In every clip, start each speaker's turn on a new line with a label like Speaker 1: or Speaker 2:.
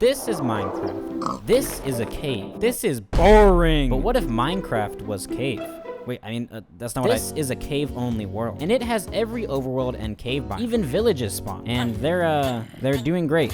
Speaker 1: This is Minecraft. This is a cave. This is boring. But what if Minecraft was cave? Wait, I mean, that's not what This is a cave-only world. And it has every overworld and cave biome. Even villages spawn. And they're doing great.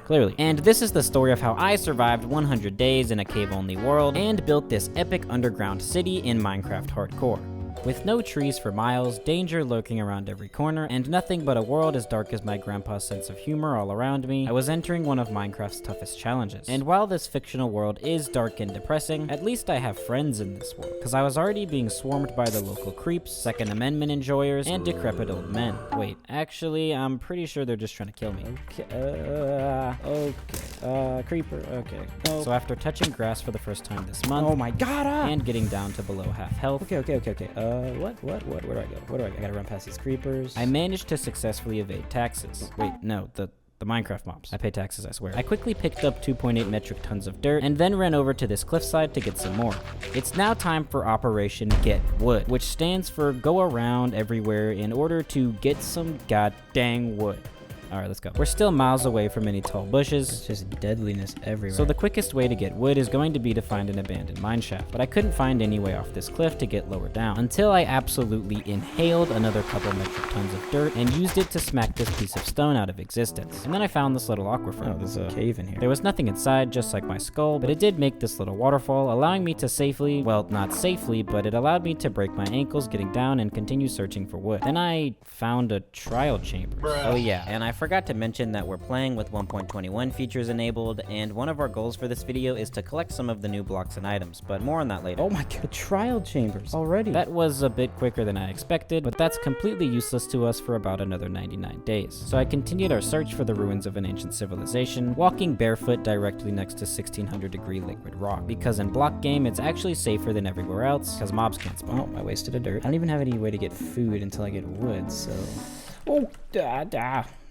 Speaker 1: Clearly. And this is the story of how I survived 100 days in a cave-only world and built this epic underground city in Minecraft Hardcore. With no trees for miles, danger lurking around every corner, and nothing but a world as dark as my grandpa's sense of humor all around me, I was entering one of Minecraft's toughest challenges. And while this fictional world is dark and depressing, at least I have friends in this world, because I was already being swarmed by the local creeps, Second Amendment enjoyers, and decrepit old men. Wait, actually, I'm pretty sure they're just trying to kill me. Creeper, okay. Oh. So after touching grass for the first time this month, oh my god, and getting down to below half health, where do I go? I gotta run past these creepers. I managed to successfully evade taxes. Wait, no, the Minecraft mobs. I pay taxes, I swear. I quickly picked up 2.8 metric tons of dirt and then ran over to this cliffside to get some more. It's now time for Operation Get Wood, which stands for go around everywhere in order to get some goddamn wood. Alright, let's go. We're still miles away from any tall bushes. It's just deadliness everywhere. So the quickest way to get wood is going to be to find an abandoned mineshaft. But I couldn't find any way off this cliff to get lower down until I absolutely inhaled another couple metric tons of dirt and used it to smack this piece of stone out of existence. And then I found this little aquifer. Oh, there's a cave in here. There was nothing inside, just like my skull, but it did make this little waterfall, allowing me to safely, well, not safely, but it allowed me to break my ankles getting down and continue searching for wood. Then I found a trial chamber. Oh yeah, and I forgot to mention that we're playing with 1.21 features enabled, and one of our goals for this video is to collect some of the new blocks and items, but more on that later. Oh my god, trial chambers already. That was a bit quicker than I expected, but that's completely useless to us for about another 99 days. So I continued our search for the ruins of an ancient civilization, walking barefoot directly next to 1600-degree liquid rock, because in block game it's actually safer than everywhere else, because mobs can't spawn. Oh, I wasted a dirt. I don't even have any way to get food until I get wood, so... Oh,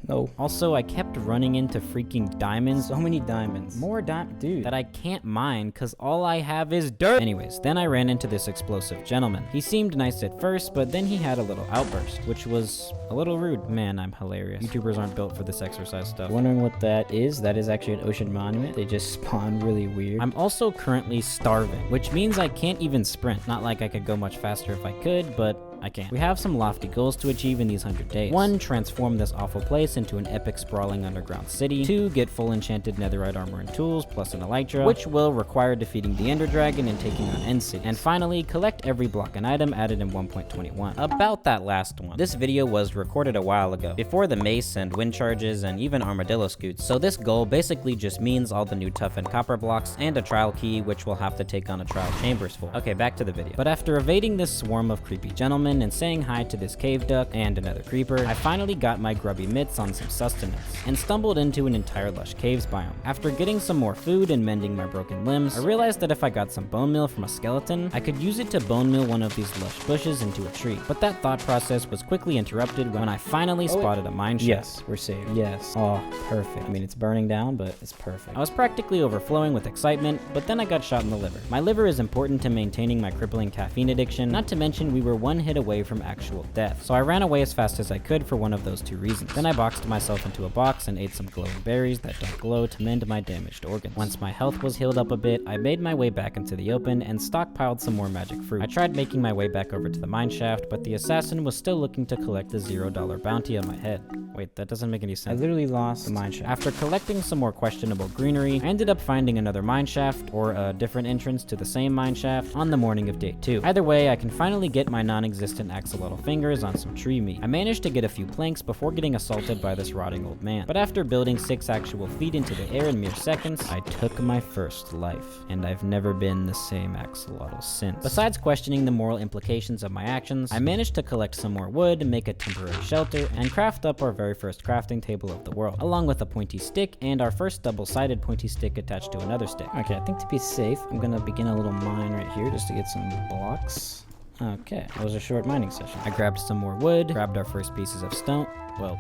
Speaker 1: no. Also, I kept running into freaking diamonds. So many diamonds. More dude. That I can't mine because all I have is dirt. Anyways, then I ran into this explosive gentleman. He seemed nice at first, but then he had a little outburst, which was a little rude. Man, I'm hilarious. YouTubers aren't built for this exercise stuff. Wondering what that is? That is actually an ocean monument. They just spawn really weird. I'm also currently starving, which means I can't even sprint. Not like I could go much faster if I could, but I can't. We have some lofty goals to achieve in these 100 days. 1, transform this awful place into an epic sprawling underground city. 2, get full enchanted netherite armor and tools, plus an elytra, which will require defeating the ender dragon and taking on end cities. And finally, collect every block and item added in 1.21. About that last one, this video was recorded a while ago, before the mace and wind charges and even armadillo scoots. So this goal basically just means all the new tough and copper blocks and a trial key, which we'll have to take on a trial chambers for. Okay, back to the video. But after evading this swarm of creepy gentlemen and saying hi to this cave duck and another creeper, I finally got my grubby mitts on some sustenance and stumbled into an entire lush caves biome. After getting some more food and mending my broken limbs, I realized that if I got some bone meal from a skeleton, I could use it to bone meal one of these lush bushes into a tree. But that thought process was quickly interrupted when I finally spotted a mine shaft. Yes, we're saved. Yes. Oh, perfect. I mean, it's burning down, but it's perfect. I was practically overflowing with excitement, but then I got shot in the liver. My liver is important to maintaining my crippling caffeine addiction, not to mention we were one hit away from actual death. So I ran away as fast as I could for one of those 2 reasons. Then I boxed myself into a box and ate some glowing berries that don't glow to mend my damaged organs. Once my health was healed up a bit, I made my way back into the open and stockpiled some more magic fruit. I tried making my way back over to the mineshaft, but the assassin was still looking to collect the $0 bounty on my head. Wait, that doesn't make any sense. I literally lost the mineshaft. After collecting some more questionable greenery, I ended up finding another mineshaft, or a different entrance to the same mineshaft, on the morning of day 2. Either way, I can finally get my non-existent axolotl fingers on some tree meat. I managed to get a few planks before getting assaulted by this rotting old man. But after building 6 actual feet into the air in mere seconds, I took my first life. And I've never been the same axolotl since. Besides questioning the moral implications of my actions, I managed to collect some more wood, make a temporary shelter, and craft up our very first crafting table of the world, along with a pointy stick and our first double-sided pointy stick attached to another stick. Okay, I think to be safe, I'm gonna begin a little mine right here just to get some blocks. Okay, that was a short mining session. I grabbed some more wood, grabbed our first pieces of stone, well,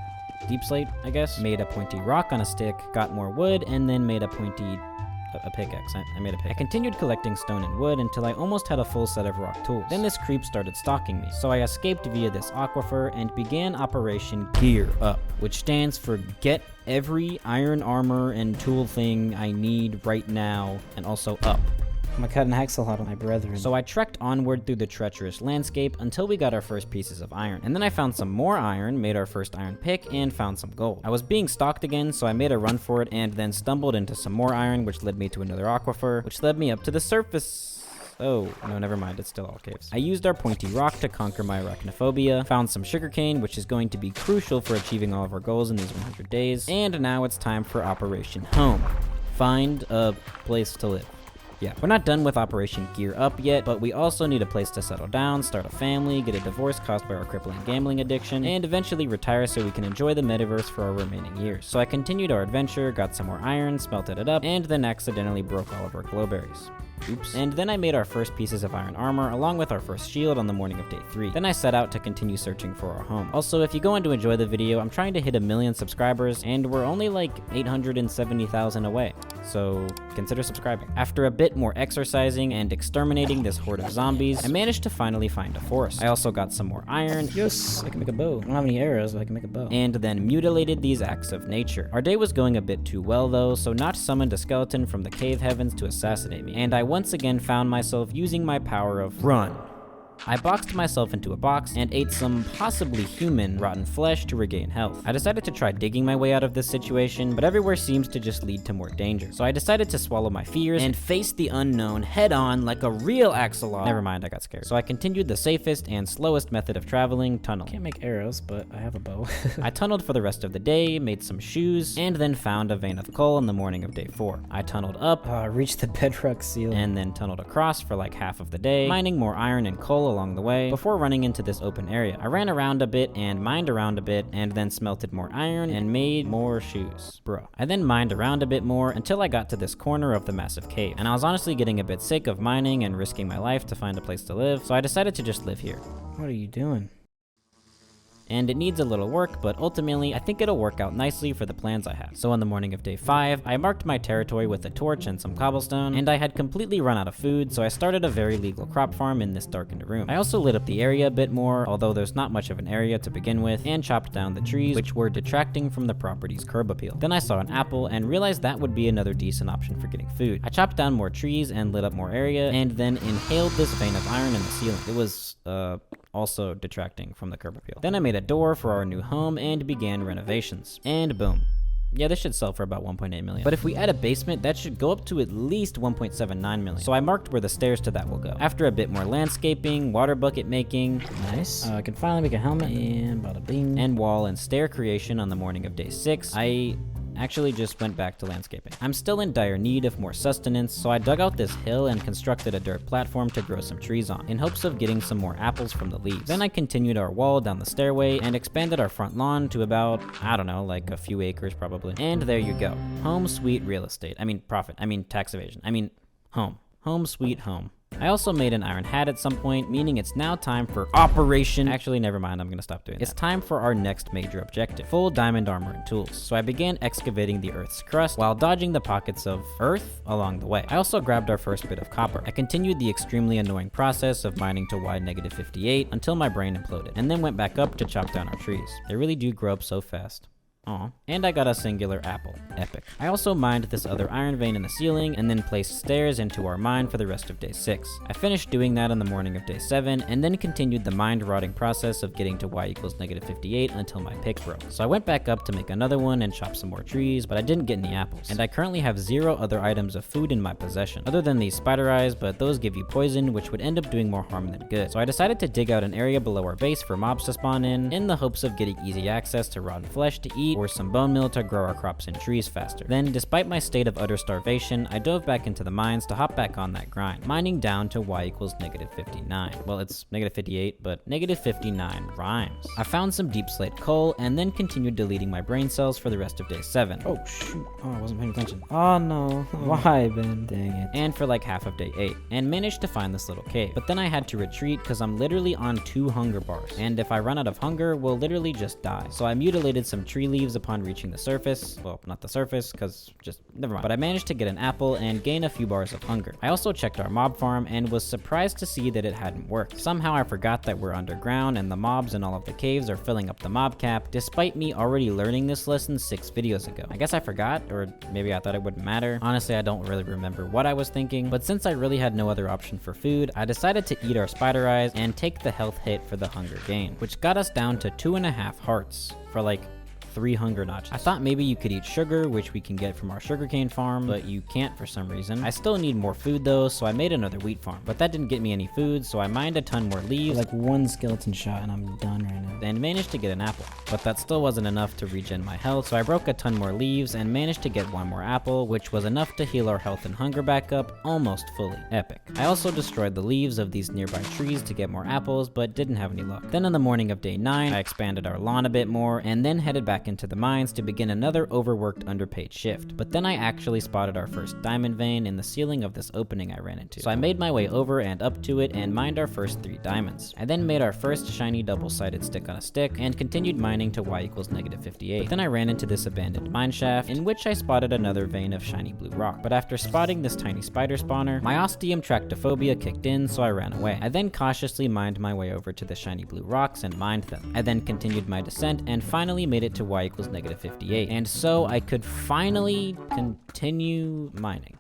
Speaker 1: deep slate, I guess, made a pointy rock on a stick, got more wood, and then made a pointy a pickaxe. I made a pick. I continued collecting stone and wood until I almost had a full set of rock tools. Then this creep started stalking me, so I escaped via this aquifer and began Operation Gear Up, which stands for get every iron armor and tool thing I need right now, and also up.
Speaker 2: I'm gonna cut an axolotl on my brethren.
Speaker 1: So I trekked onward through the treacherous landscape until we got our first pieces of iron. And then I found some more iron, made our first iron pick, and found some gold. I was being stalked again, so I made a run for it and then stumbled into some more iron, which led me to another aquifer, which led me up to the surface. Oh, no, never mind, it's still all caves. I used our pointy rock to conquer my arachnophobia, found some sugarcane, which is going to be crucial for achieving all of our goals in these 100 days, and now it's time for Operation Home. Find a place to live. Yeah, we're not done with Operation Gear Up yet, but we also need a place to settle down, start a family, get a divorce caused by our crippling gambling addiction, and eventually retire so we can enjoy the metaverse for our remaining years. So I continued our adventure, got some more iron, smelted it up, and then accidentally broke all of our glowberries. Oops. And then I made our first pieces of iron armor along with our first shield on the morning of day 3. Then I set out to continue searching for our home. Also, if you go on to enjoy the video, I'm trying to hit 1 million subscribers and we're only like 870,000 away. So consider subscribing. After a bit more exercising and exterminating this horde of zombies, I managed to finally find a forest. I also got some more iron.
Speaker 2: Yes, I can make a bow. I don't have any arrows, but I can make a bow.
Speaker 1: And then mutilated these acts of nature. Our day was going a bit too well though, so Notch summoned a skeleton from the cave heavens to assassinate me. And I once again found myself using my power of run. I boxed myself into a box and ate some possibly human rotten flesh to regain health. I decided to try digging my way out of this situation, but everywhere seems to just lead to more danger. So I decided to swallow my fears and face the unknown head on like a real axolotl. Never mind, I got scared. So I continued the safest and slowest method of traveling, tunnel.
Speaker 2: Can't make arrows, but I have a bow.
Speaker 1: I tunneled for the rest of the day, made some shoes, and then found a vein of coal on the morning of day 4. I tunneled up,
Speaker 2: reached the bedrock ceiling,
Speaker 1: and then tunneled across for like half of the day, mining more iron and coal along the way before running into this open area. I ran around a bit and mined around a bit and then smelted more iron and made more shoes. Bruh. I then mined around a bit more until I got to this corner of the massive cave. And I was honestly getting a bit sick of mining and risking my life to find a place to live, so I decided to just live here.
Speaker 2: What are you doing?
Speaker 1: And it needs a little work, but ultimately I think it'll work out nicely for the plans I have. So on the morning of day 5, I marked my territory with a torch and some cobblestone, and I had completely run out of food, so I started a very legal crop farm in this darkened room. I also lit up the area a bit more, although there's not much of an area to begin with, and chopped down the trees, which were detracting from the property's curb appeal. Then I saw an apple and realized that would be another decent option for getting food. I chopped down more trees and lit up more area, and then inhaled this vein of iron in the ceiling. It was, also detracting from the curb appeal. Then I made a door for our new home and began renovations. And boom. Yeah, this should sell for about 1.8 million. But if we add a basement, that should go up to at least 1.79 million. So I marked where the stairs to that will go. After a bit more landscaping, water bucket making,
Speaker 2: nice. I can finally make a helmet and bada bing.
Speaker 1: And wall and stair creation on the morning of day 6, I actually just went back to landscaping. I'm still in dire need of more sustenance, so I dug out this hill and constructed a dirt platform to grow some trees on, in hopes of getting some more apples from the leaves. Then I continued our wall down the stairway and expanded our front lawn to about, I don't know, like a few acres probably. And there you go. Home sweet real estate. I mean profit. I mean tax evasion. I mean home. Home sweet home. I also made an iron hat at some point, meaning it's now time for Operation... Actually, never mind, I'm gonna stop doing that. It's time for our next major objective, full diamond armor and tools. So I began excavating the Earth's crust while dodging the pockets of Earth along the way. I also grabbed our first bit of copper. I continued the extremely annoying process of mining to Y -58 until my brain imploded, and then went back up to chop down our trees. They really do grow up so fast. Aw. And I got a singular apple. Epic. I also mined this other iron vein in the ceiling and then placed stairs into our mine for the rest of day 6. I finished doing that on the morning of day 7 and then continued the mined rotting process of getting to Y = -58 until my pick broke. So I went back up to make another one and chop some more trees, but I didn't get any apples. And I currently have 0 other items of food in my possession, other than these spider eyes, but those give you poison, which would end up doing more harm than good. So I decided to dig out an area below our base for mobs to spawn in the hopes of getting easy access to rotten flesh to eat, or some bone meal to grow our crops and trees faster. Then, despite my state of utter starvation, I dove back into the mines to hop back on that grind, mining down to Y = -59. Well, it's -58, but -59 rhymes. I found some deep slate coal and then continued deleting my brain cells for the rest of day 7.
Speaker 2: Oh shoot, oh I wasn't paying attention. Oh no, why Ben, dang it.
Speaker 1: And for like half of day 8, and managed to find this little cave. But then I had to retreat because I'm literally on 2 hunger bars, and if I run out of hunger, we'll literally just die. So I mutilated some tree leaves leaves upon reaching the surface. Well, not the surface, because just never mind. But I managed to get an apple and gain a few bars of hunger. I also checked our mob farm and was surprised to see that it hadn't worked. Somehow I forgot that we're underground and the mobs in all of the caves are filling up the mob cap, despite me already learning this lesson 6 videos ago. I guess I forgot, or maybe I thought it wouldn't matter. Honestly, I don't really remember what I was thinking, but since I really had no other option for food, I decided to eat our spider eyes and take the health hit for the hunger gain, which got us down to 2.5 hearts for like 3 hunger notches. I thought maybe you could eat sugar, which we can get from our sugarcane farm, but you can't for some reason. I still need more food though, so I made another wheat farm, but that didn't get me any food, so I mined a ton more leaves.
Speaker 2: Like 1 skeleton shot and I'm done right now.
Speaker 1: And managed to get an apple, but that still wasn't enough to regen my health, so I broke a ton more leaves and managed to get 1 more apple, which was enough to heal our health and hunger back up almost fully. Epic. I also destroyed the leaves of these nearby trees to get more apples, but didn't have any luck. Then on the morning of day 9, I expanded our lawn a bit more and then headed back into the mines to begin another overworked underpaid shift. But then I actually spotted our first diamond vein in the ceiling of this opening I ran into. So I made my way over and up to it and mined our first 3 diamonds. I then made our first shiny double-sided stick on a stick and continued mining to y equals -58. But then I ran into this abandoned mine shaft in which I spotted another vein of shiny blue rock. But after spotting this tiny spider spawner, my ostium tractophobia kicked in, so I ran away. I then cautiously mined my way over to the shiny blue rocks and mined them. I then continued my descent and finally made it to y equals -58. And so I could finally continue mining.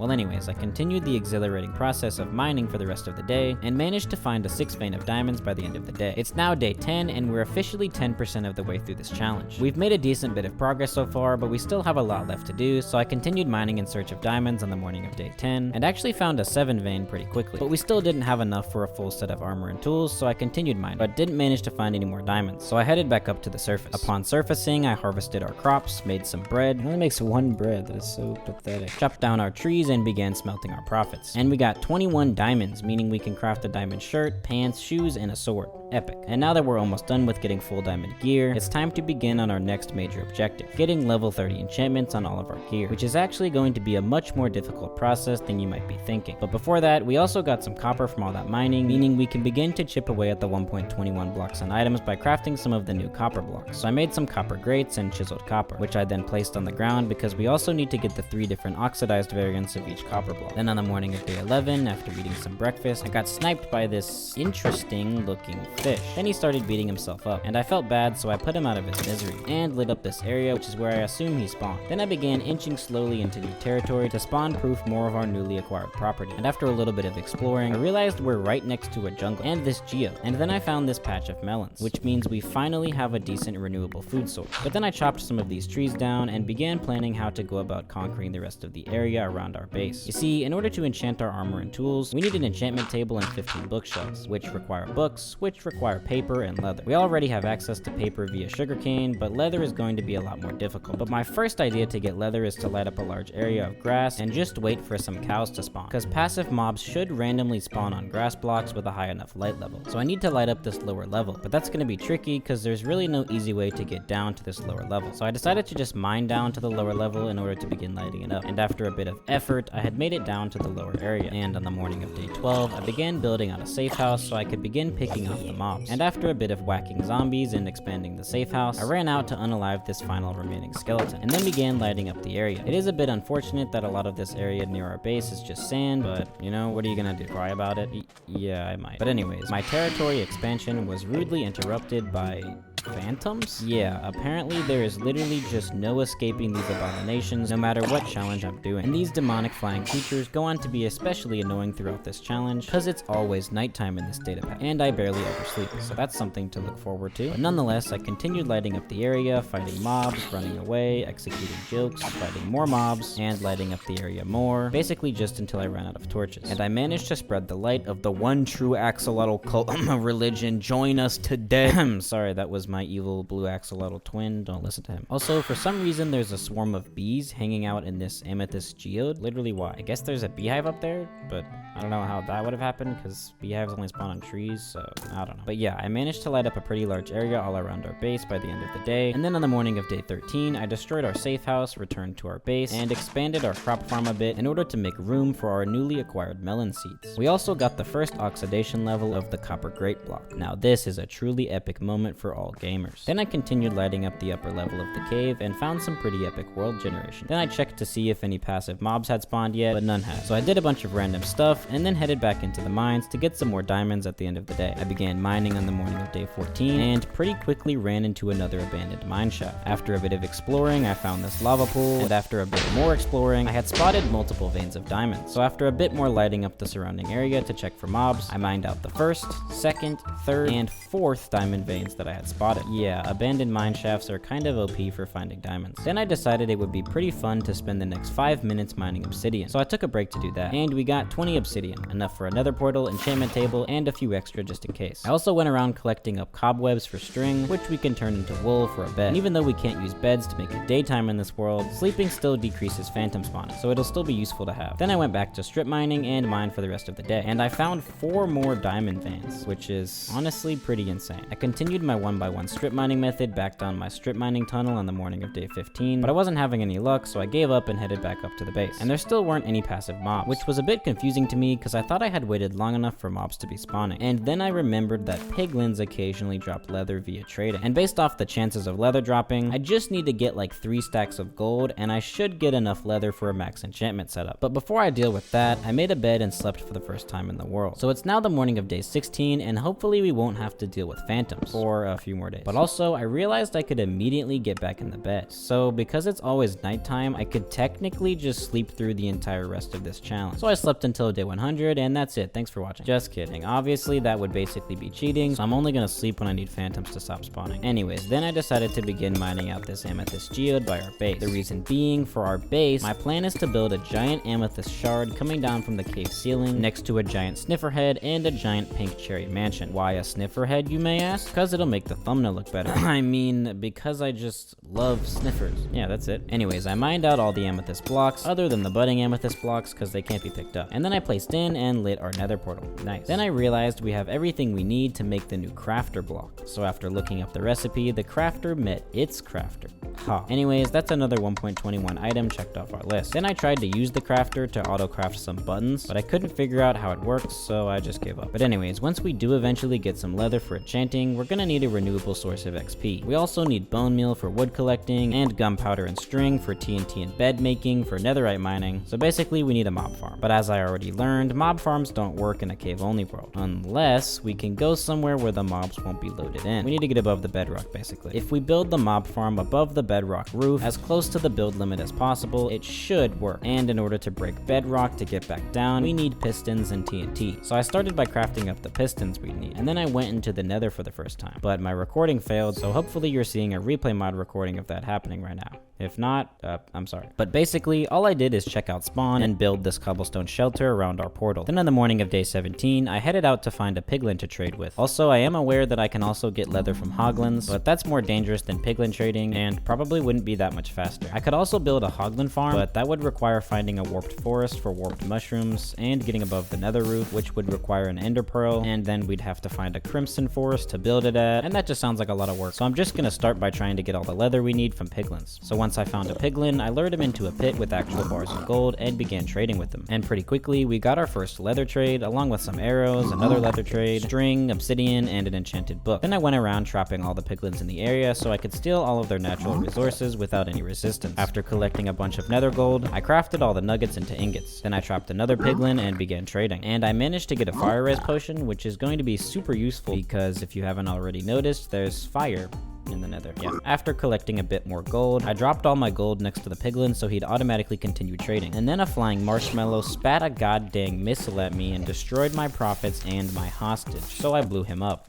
Speaker 1: Well anyways, I continued the exhilarating process of mining for the rest of the day, and managed to find a 6th vein of diamonds by the end of the day. It's now day 10, and we're officially 10% of the way through this challenge. We've made a decent bit of progress so far, but we still have a lot left to do, so I continued mining in search of diamonds on the morning of day 10, and actually found a 7 vein pretty quickly. But we still didn't have enough for a full set of armor and tools, so I continued mining, but didn't manage to find any more diamonds, so I headed back up to the surface. Upon surfacing, I harvested our crops, made some bread.
Speaker 2: It only makes 1 bread, that is so pathetic.
Speaker 1: Chopped down our trees and began smelting our profits. And we got 21 diamonds, meaning we can craft a diamond shirt, pants, shoes, and a sword. Epic. And now that we're almost done with getting full diamond gear, it's time to begin on our next major objective, getting level 30 enchantments on all of our gear, which is actually going to be a much more difficult process than you might be thinking. But before that, we also got some copper from all that mining, meaning we can begin to chip away at the 1.21 blocks on items by crafting some of the new copper blocks. So I made some copper grates and chiseled copper, which I then placed on the ground because we also need to get the 3 different oxidized variants of each copper block. Then on the morning of day 11, after eating some breakfast, I got sniped by this interesting looking fish. Then he started beating himself up, and I felt bad, so I put him out of his misery and lit up this area, which is where I assume he spawned. Then I began inching slowly into new territory to spawn-proof more of our newly acquired property. And after a little bit of exploring, I realized we're right next to a jungle and this geode. And then I found this patch of melons, which means we finally have a decent renewable food source. But then I chopped some of these trees down and began planning how to go about conquering the rest of the area around our base. You see, in order to enchant our armor and tools, we need an enchantment table and 15 bookshelves, which require books, which require paper and leather. We already have access to paper via sugarcane, but leather is going to be a lot more difficult. But my first idea to get leather is to light up a large area of grass and just wait for some cows to spawn, because passive mobs should randomly spawn on grass blocks with a high enough light level. So I need to light up this lower level, but that's going to be tricky because there's really no easy way to get down to this lower level. So I decided to just mine down to the lower level in order to begin lighting it up. And after a bit of effort, I had made it down to the lower area. And on the morning of day 12, I began building out a safe house so I could begin picking off the mobs. And after a bit of whacking zombies and expanding the safe house, I ran out to unalive this final remaining skeleton, and then began lighting up the area. It is a bit unfortunate that a lot of this area near our base is just sand, but you know, what are you gonna do? Cry about it? Yeah, I might. But anyways, my territory expansion was rudely interrupted by phantoms? Yeah, apparently there is literally just no escaping these abominations no matter what challenge I'm doing. And these demonic flying creatures go on to be especially annoying throughout this challenge because it's always nighttime in this data pack, and I barely ever sleep, so that's something to look forward to. But nonetheless, I continued lighting up the area, fighting mobs, running away, executing jokes, fighting more mobs, and lighting up the area more, basically just until I ran out of torches. And I managed to spread the light of the one true axolotl cult religion. Join us today. Sorry, that was my evil blue axolotl twin. Don't listen to him. Also, for some reason, there's a swarm of bees hanging out in this amethyst geode. Literally, why? I guess there's a beehive up there, but I don't know how that would have happened because beehives only spawn on trees, so I don't know. But yeah, I managed to light up a pretty large area all around our base by the end of the day. And then on the morning of day 13, I destroyed our safe house, returned to our base, and expanded our crop farm a bit in order to make room for our newly acquired melon seeds. We also got the first oxidation level of the copper grate block. Now this is a truly epic moment for all gamers. Then I continued lighting up the upper level of the cave and found some pretty epic world generation. Then I checked to see if any passive mobs had spawned yet, but none had. So I did a bunch of random stuff and then headed back into the mines to get some more diamonds at the end of the day. I began mining on the morning of day 14 and pretty quickly ran into another abandoned mine shaft. After a bit of exploring, I found this lava pool, and after a bit more exploring, I had spotted multiple veins of diamonds. So after a bit more lighting up the surrounding area to check for mobs, I mined out the first, second, third, and fourth diamond veins that I had spotted. Yeah, abandoned mine shafts are kind of OP for finding diamonds. Then I decided it would be pretty fun to spend the next 5 minutes mining obsidian. So I took a break to do that, and we got 20 obsidian, enough for a nether portal, enchantment table, and a few extra just in case. I also went around collecting up cobwebs for string, which we can turn into wool for a bed. And even though we can't use beds to make it daytime in this world, sleeping still decreases phantom spawning, so it'll still be useful to have. Then I went back to strip mining and mined for the rest of the day, and I found 4 more diamond veins, which is honestly pretty insane. I continued my 1x1 strip mining method back down my strip mining tunnel on the morning of day 15, but I wasn't having any luck, so I gave up and headed back up to the base. And there still weren't any passive mobs, which was a bit confusing to me because I thought I had waited long enough for mobs to be spawning. And then I remembered that piglins occasionally drop leather via trading. And based off the chances of leather dropping, I just need to get like 3 stacks of gold, and I should get enough leather for a max enchantment setup. But before I deal with that, I made a bed and slept for the first time in the world. So it's now the morning of day 16, and hopefully we won't have to deal with phantoms for a few more days. But also, I realized I could immediately get back in the bed. So because it's always nighttime, I could technically just sleep through the entire rest of this challenge. So I slept until day 100, and that's it. Thanks for watching. Just kidding. Obviously, that would basically be cheating, so I'm only gonna sleep when I need phantoms to stop spawning. Anyways, then I decided to begin mining out this amethyst geode by our base. The reason being, for our base, my plan is to build a giant amethyst shard coming down from the cave ceiling next to a giant sniffer head and a giant pink cherry mansion. Why a sniffer head, you may ask? Because it'll make the thumbnail look better. I mean, because I just love sniffers. Yeah, that's it. Anyways, I mined out all the amethyst blocks, other than the budding amethyst blocks, because they can't be picked up. And then I placed in and lit our nether portal. Nice. Then I realized we have everything we need to make the new crafter block. So after looking up the recipe, the crafter met its crafter. Ha. Anyways, that's another 1.21 item checked off our list. Then I tried to use the crafter to auto-craft some buttons, but I couldn't figure out how it works, so I just gave up. But anyways, once we do eventually get some leather for enchanting, we're gonna need a renewable source of XP. We also need bone meal for wood collecting, and gunpowder and string for TNT and bed making for netherite mining, so basically we need a mob farm. But as I already learned, mob farms don't work in a cave-only world, unless we can go somewhere where the mobs won't be loaded in. We need to get above the bedrock, basically. If we build the mob farm above the bedrock roof, as close to the build limit as possible, it should work. And in order to break bedrock to get back down, we need pistons and TNT. So I started by crafting up the pistons we need, and then I went into the nether for the first time. But my recording failed, so hopefully you're seeing a replay mod recording of that happening right now. If not, I'm sorry. But basically, all I did is check out spawn and build this cobblestone shelter around our portal. Then on the morning of day 17, I headed out to find a piglin to trade with. Also, I am aware that I can also get leather from hoglins, but that's more dangerous than piglin trading and probably wouldn't be that much faster. I could also build a hoglin farm, but that would require finding a warped forest for warped mushrooms and getting above the nether roof, which would require an ender pearl, and then we'd have to find a crimson forest to build it at, and that just sounds like a lot of work. So I'm just gonna start by trying to get all the leather we need from piglins. So once I found a piglin, I lured him into a pit with actual bars of gold and began trading with them. And pretty quickly, we got our first leather trade, along with some arrows, another leather trade, string, obsidian, and an enchanted book. Then I went around trapping all the piglins in the area so I could steal all of their natural resources without any resistance. After collecting a bunch of nether gold, I crafted all the nuggets into ingots. Then I trapped another piglin and began trading. And I managed to get a fire res potion, which is going to be super useful because if you haven't already noticed, there's fire in the nether. Yeah. After collecting a bit more gold, I dropped all my gold next to the piglin so he'd automatically continue trading. And then a flying marshmallow spat a goddamn missile at me and destroyed my profits and my hostage, so I blew him up.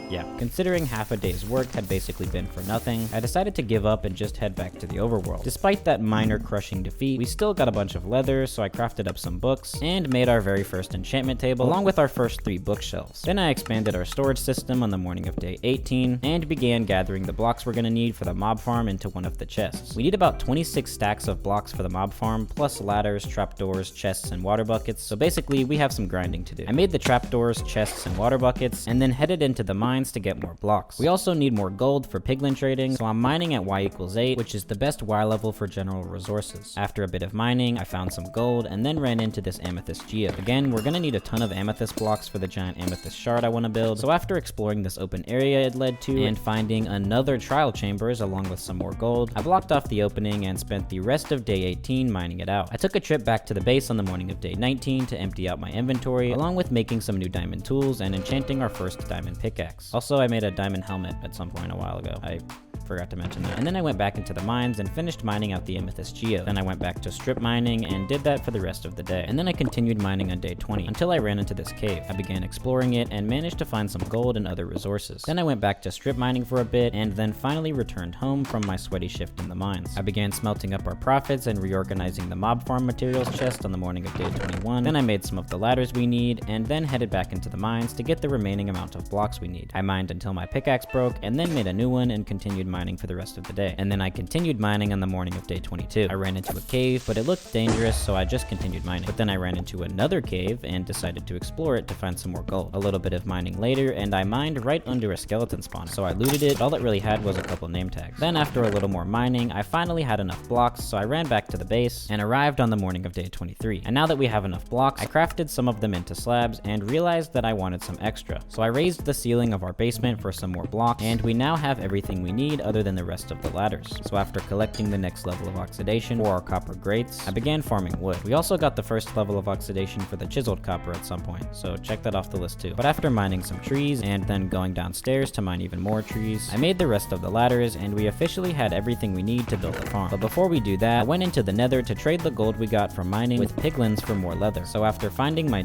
Speaker 1: Yeah, considering half a day's work had basically been for nothing, I decided to give up and just head back to the overworld. Despite that minor crushing defeat, we still got a bunch of leather, so I crafted up some books and made our very first enchantment table along with our first 3 bookshelves. Then I expanded our storage system on the morning of day 18 and began gathering the blocks we're gonna need for the mob farm into one of the chests. We need about 26 stacks of blocks for the mob farm, plus ladders, trapdoors, chests, and water buckets, so basically we have some grinding to do. I made the trapdoors, chests, and water buckets, and then headed into the mine mines to get more blocks. We also need more gold for piglin trading, so I'm mining at y=8, which is the best Y level for general resources. After a bit of mining, I found some gold and then ran into this amethyst geode. Again, we're gonna need a ton of amethyst blocks for the giant amethyst shard I want to build, so after exploring this open area it led to and finding another trial chambers along with some more gold, I blocked off the opening and spent the rest of day 18 mining it out. I took a trip back to the base on the morning of day 19 to empty out my inventory, along with making some new diamond tools and enchanting our first diamond pickaxe. Also, I made a diamond helmet at some point a while ago. I forgot to mention that. And then I went back into the mines and finished mining out the amethyst geode. Then I went back to strip mining and did that for the rest of the day. And then I continued mining on day 20 until I ran into this cave. I began exploring it and managed to find some gold and other resources. Then I went back to strip mining for a bit and then finally returned home from my sweaty shift in the mines. I began smelting up our profits and reorganizing the mob farm materials chest on the morning of day 21. Then I made some of the ladders we need and then headed back into the mines to get the remaining amount of blocks we need. I mined until my pickaxe broke and then made a new one and continued mining for the rest of the day. And then I continued mining on the morning of day 22. I ran into a cave, but it looked dangerous, so I just continued mining. But then I ran into another cave and decided to explore it to find some more gold. A little bit of mining later, and I mined right under a skeleton spawn, so I looted it, but all it really had was a couple name tags. Then after a little more mining, I finally had enough blocks, so I ran back to the base and arrived on the morning of day 23. And now that we have enough blocks, I crafted some of them into slabs and realized that I wanted some extra. So I raised the ceiling of our basement for some more blocks, and we now have everything we need other than the rest of the ladders. So after collecting the next level of oxidation for our copper grates, I began farming wood. We also got the first level of oxidation for the chiseled copper at some point, so check that off the list too. But after mining some trees and then going downstairs to mine even more trees, I made the rest of the ladders and we officially had everything we need to build the farm. But before we do that, I went into the nether to trade the gold we got from mining with piglins for more leather. So after finding my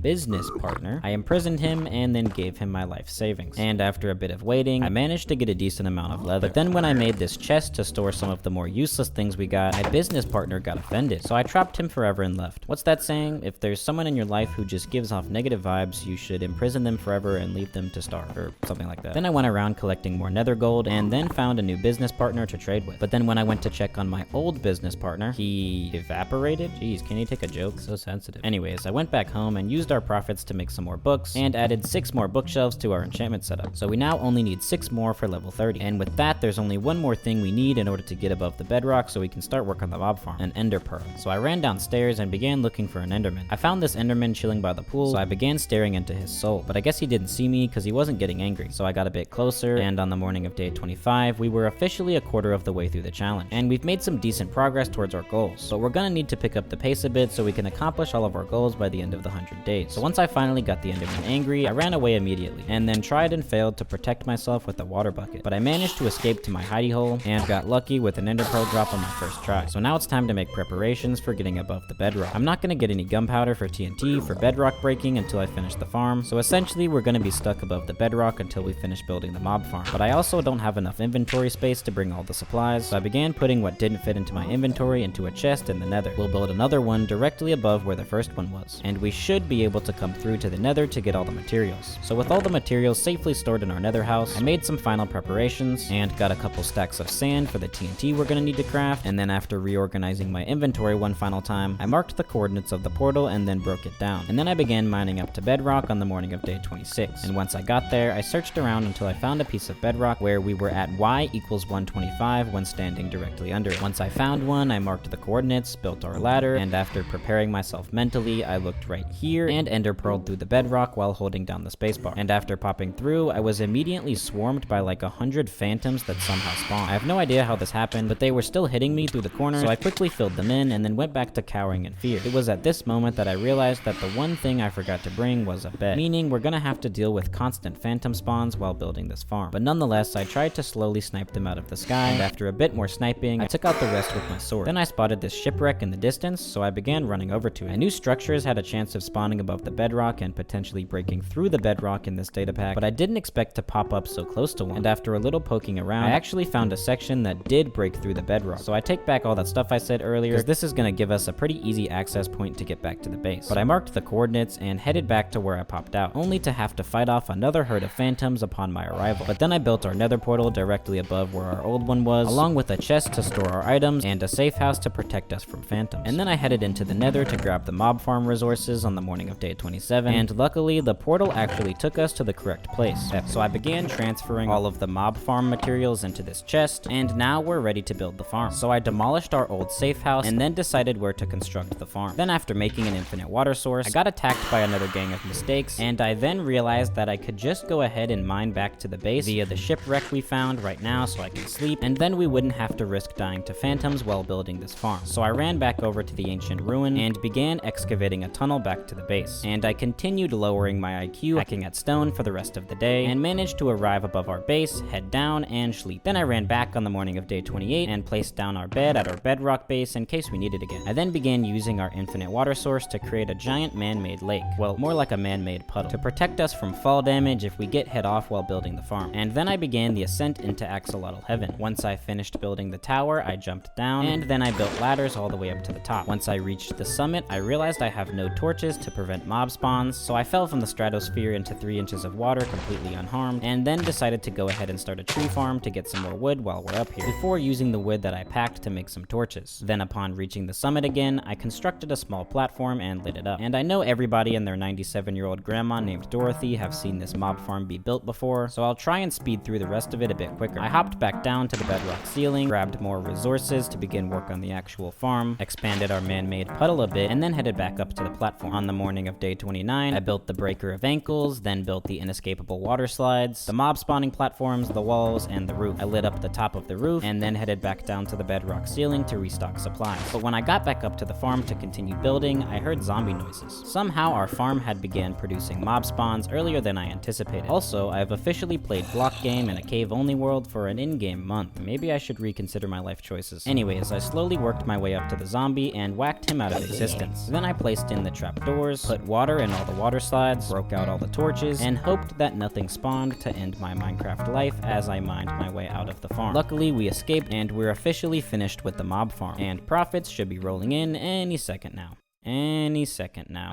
Speaker 1: business partner, I imprisoned him and then gave him my life savings. And after a bit of waiting, I managed to get a decent amount of leather. But then when I made this chest to store some of the more useless things we got, my business partner got offended. So I trapped him forever and left. What's that saying? If there's someone in your life who just gives off negative vibes, you should imprison them forever and leave them to starve, or something like that. Then I went around collecting more nether gold and then found a new business partner to trade with. But then when I went to check on my old business partner, he evaporated? Jeez, can he take a joke? So sensitive. Anyways, I went back home and used our profits to make some more books and added 6 more bookshelves to our enchantment setup. So we now only need 6 more for level 30. And with that, there's only one more thing we need in order to get above the bedrock so we can start work on the mob farm, an ender pearl. So I ran downstairs and began looking for an enderman. I found this enderman chilling by the pool, so I began staring into his soul. But I guess he didn't see me because he wasn't getting angry. So I got a bit closer, and on the morning of day 25, we were officially a quarter of the way through the challenge. And we've made some decent progress towards our goals. But we're gonna need to pick up the pace a bit so we can accomplish all of our goals by the end of the 100 days. So once I finally got the enderman angry, I ran away immediately, and then tried and failed to protect myself with a water bucket. But I managed to escape to my hidey hole, and got lucky with an ender pearl drop on my first try. So now it's time to make preparations for getting above the bedrock. I'm not gonna get any gunpowder for TNT for bedrock breaking until I finish the farm, so essentially we're gonna be stuck above the bedrock until we finish building the mob farm. But I also don't have enough inventory space to bring all the supplies, so I began putting what didn't fit into my inventory into a chest in the nether. We'll build another one directly above where the first one was, and we should be able to come through to the nether to get all the materials. So with all the materials safely stored in our nether house, I made some final preparations and got a couple stacks of sand for the TNT we're gonna need to craft, and then after reorganizing my inventory one final time, I marked the coordinates of the portal and then broke it down. And then I began mining up to bedrock on the morning of day 26. And once I got there, I searched around until I found a piece of bedrock where we were at y=125 when standing directly under it. Once I found one, I marked the coordinates, built our ladder, and after preparing myself mentally, I looked right here and ender pearled through the bedrock while holding down the spacebar. And after popping through, I was immediately swarmed by like 100 phantoms that somehow spawned. I have no idea how this happened, but they were still hitting me through the corner, so I quickly filled them in and then went back to cowering in fear. It was at this moment that I realized that the one thing I forgot to bring was a bed, meaning we're gonna have to deal with constant phantom spawns while building this farm. But nonetheless, I tried to slowly snipe them out of the sky, and after a bit more sniping, I took out the rest with my sword. Then I spotted this shipwreck in the distance, so I began running over to it. I knew structures had a chance of spawning above the bedrock and potentially breaking through the bedrock in this data pack, but I didn't expect to pop up so close to one. And after a little poking around, I actually found a section that did break through the bedrock. So I take back all that stuff I said earlier, because this is gonna give us a pretty easy access point to get back to the base. But I marked the coordinates and headed back to where I popped out, only to have to fight off another herd of phantoms upon my arrival. But then I built our nether portal directly above where our old one was, along with a chest to store our items and a safe house to protect us from phantoms. And then I headed into the nether to grab the mob mob farm resources on the morning of day 27, and luckily the portal actually took us to the correct place. So I began transferring all of the mob farm materials into this chest, and now we're ready to build the farm. So I demolished our old safe house and then decided where to construct the farm. Then after making an infinite water source, I got attacked by another gang of mistakes, and I then realized that I could just go ahead and mine back to the base via the shipwreck we found right now so I can sleep, and then we wouldn't have to risk dying to phantoms while building this farm. So I ran back over to the ancient ruin and began excavating a tunnel back to the base. And I continued lowering my IQ, hacking at stone for the rest of the day, and managed to arrive above our base, head down, and sleep. Then I ran back on the morning of day 28 and placed down our bed at our bedrock base in case we need it again. I then began using our infinite water source to create a giant man-made lake. Well, more like a man-made puddle, to protect us from fall damage if we get hit off while building the farm. And then I began the ascent into axolotl heaven. Once I finished building the tower, I jumped down, and then I built ladders all the way up to the top. Once I reached the summit, I realized I have no torches to prevent mob spawns, so I fell from the stratosphere into 3 inches of water completely unharmed, and then decided to go ahead and start a tree farm to get some more wood while we're up here, before using the wood that I packed to make some torches. Then upon reaching the summit again, I constructed a small platform and lit it up. And I know everybody and their 97-year-old grandma named Dorothy have seen this mob farm be built before, so I'll try and speed through the rest of it a bit quicker. I hopped back down to the bedrock ceiling, grabbed more resources to begin work on the actual farm, expanded our man-made puddle a bit, and then headed back up to the platform. On the morning of day 29, I built the breaker of ankles, then built the inescapable water slides, the mob spawning platforms, the walls, and the roof. I lit up the top of the roof, and then headed back down to the bedrock ceiling to restock supplies. But when I got back up to the farm to continue building, I heard zombie noises. Somehow our farm had began producing mob spawns earlier than I anticipated. Also, I have officially played block game in a cave-only world for an in-game month. Maybe I should reconsider my life choices. Anyways, I slowly worked my way up to the zombie and whacked him out of existence. Then I placed in the trapdoors, put water in all the water slides, broke out all the torches, and hoped that nothing spawned to end my Minecraft life as I mined my way out of the farm. Luckily, we escaped and we're officially finished with the mob farm, and profits should be rolling in any second now.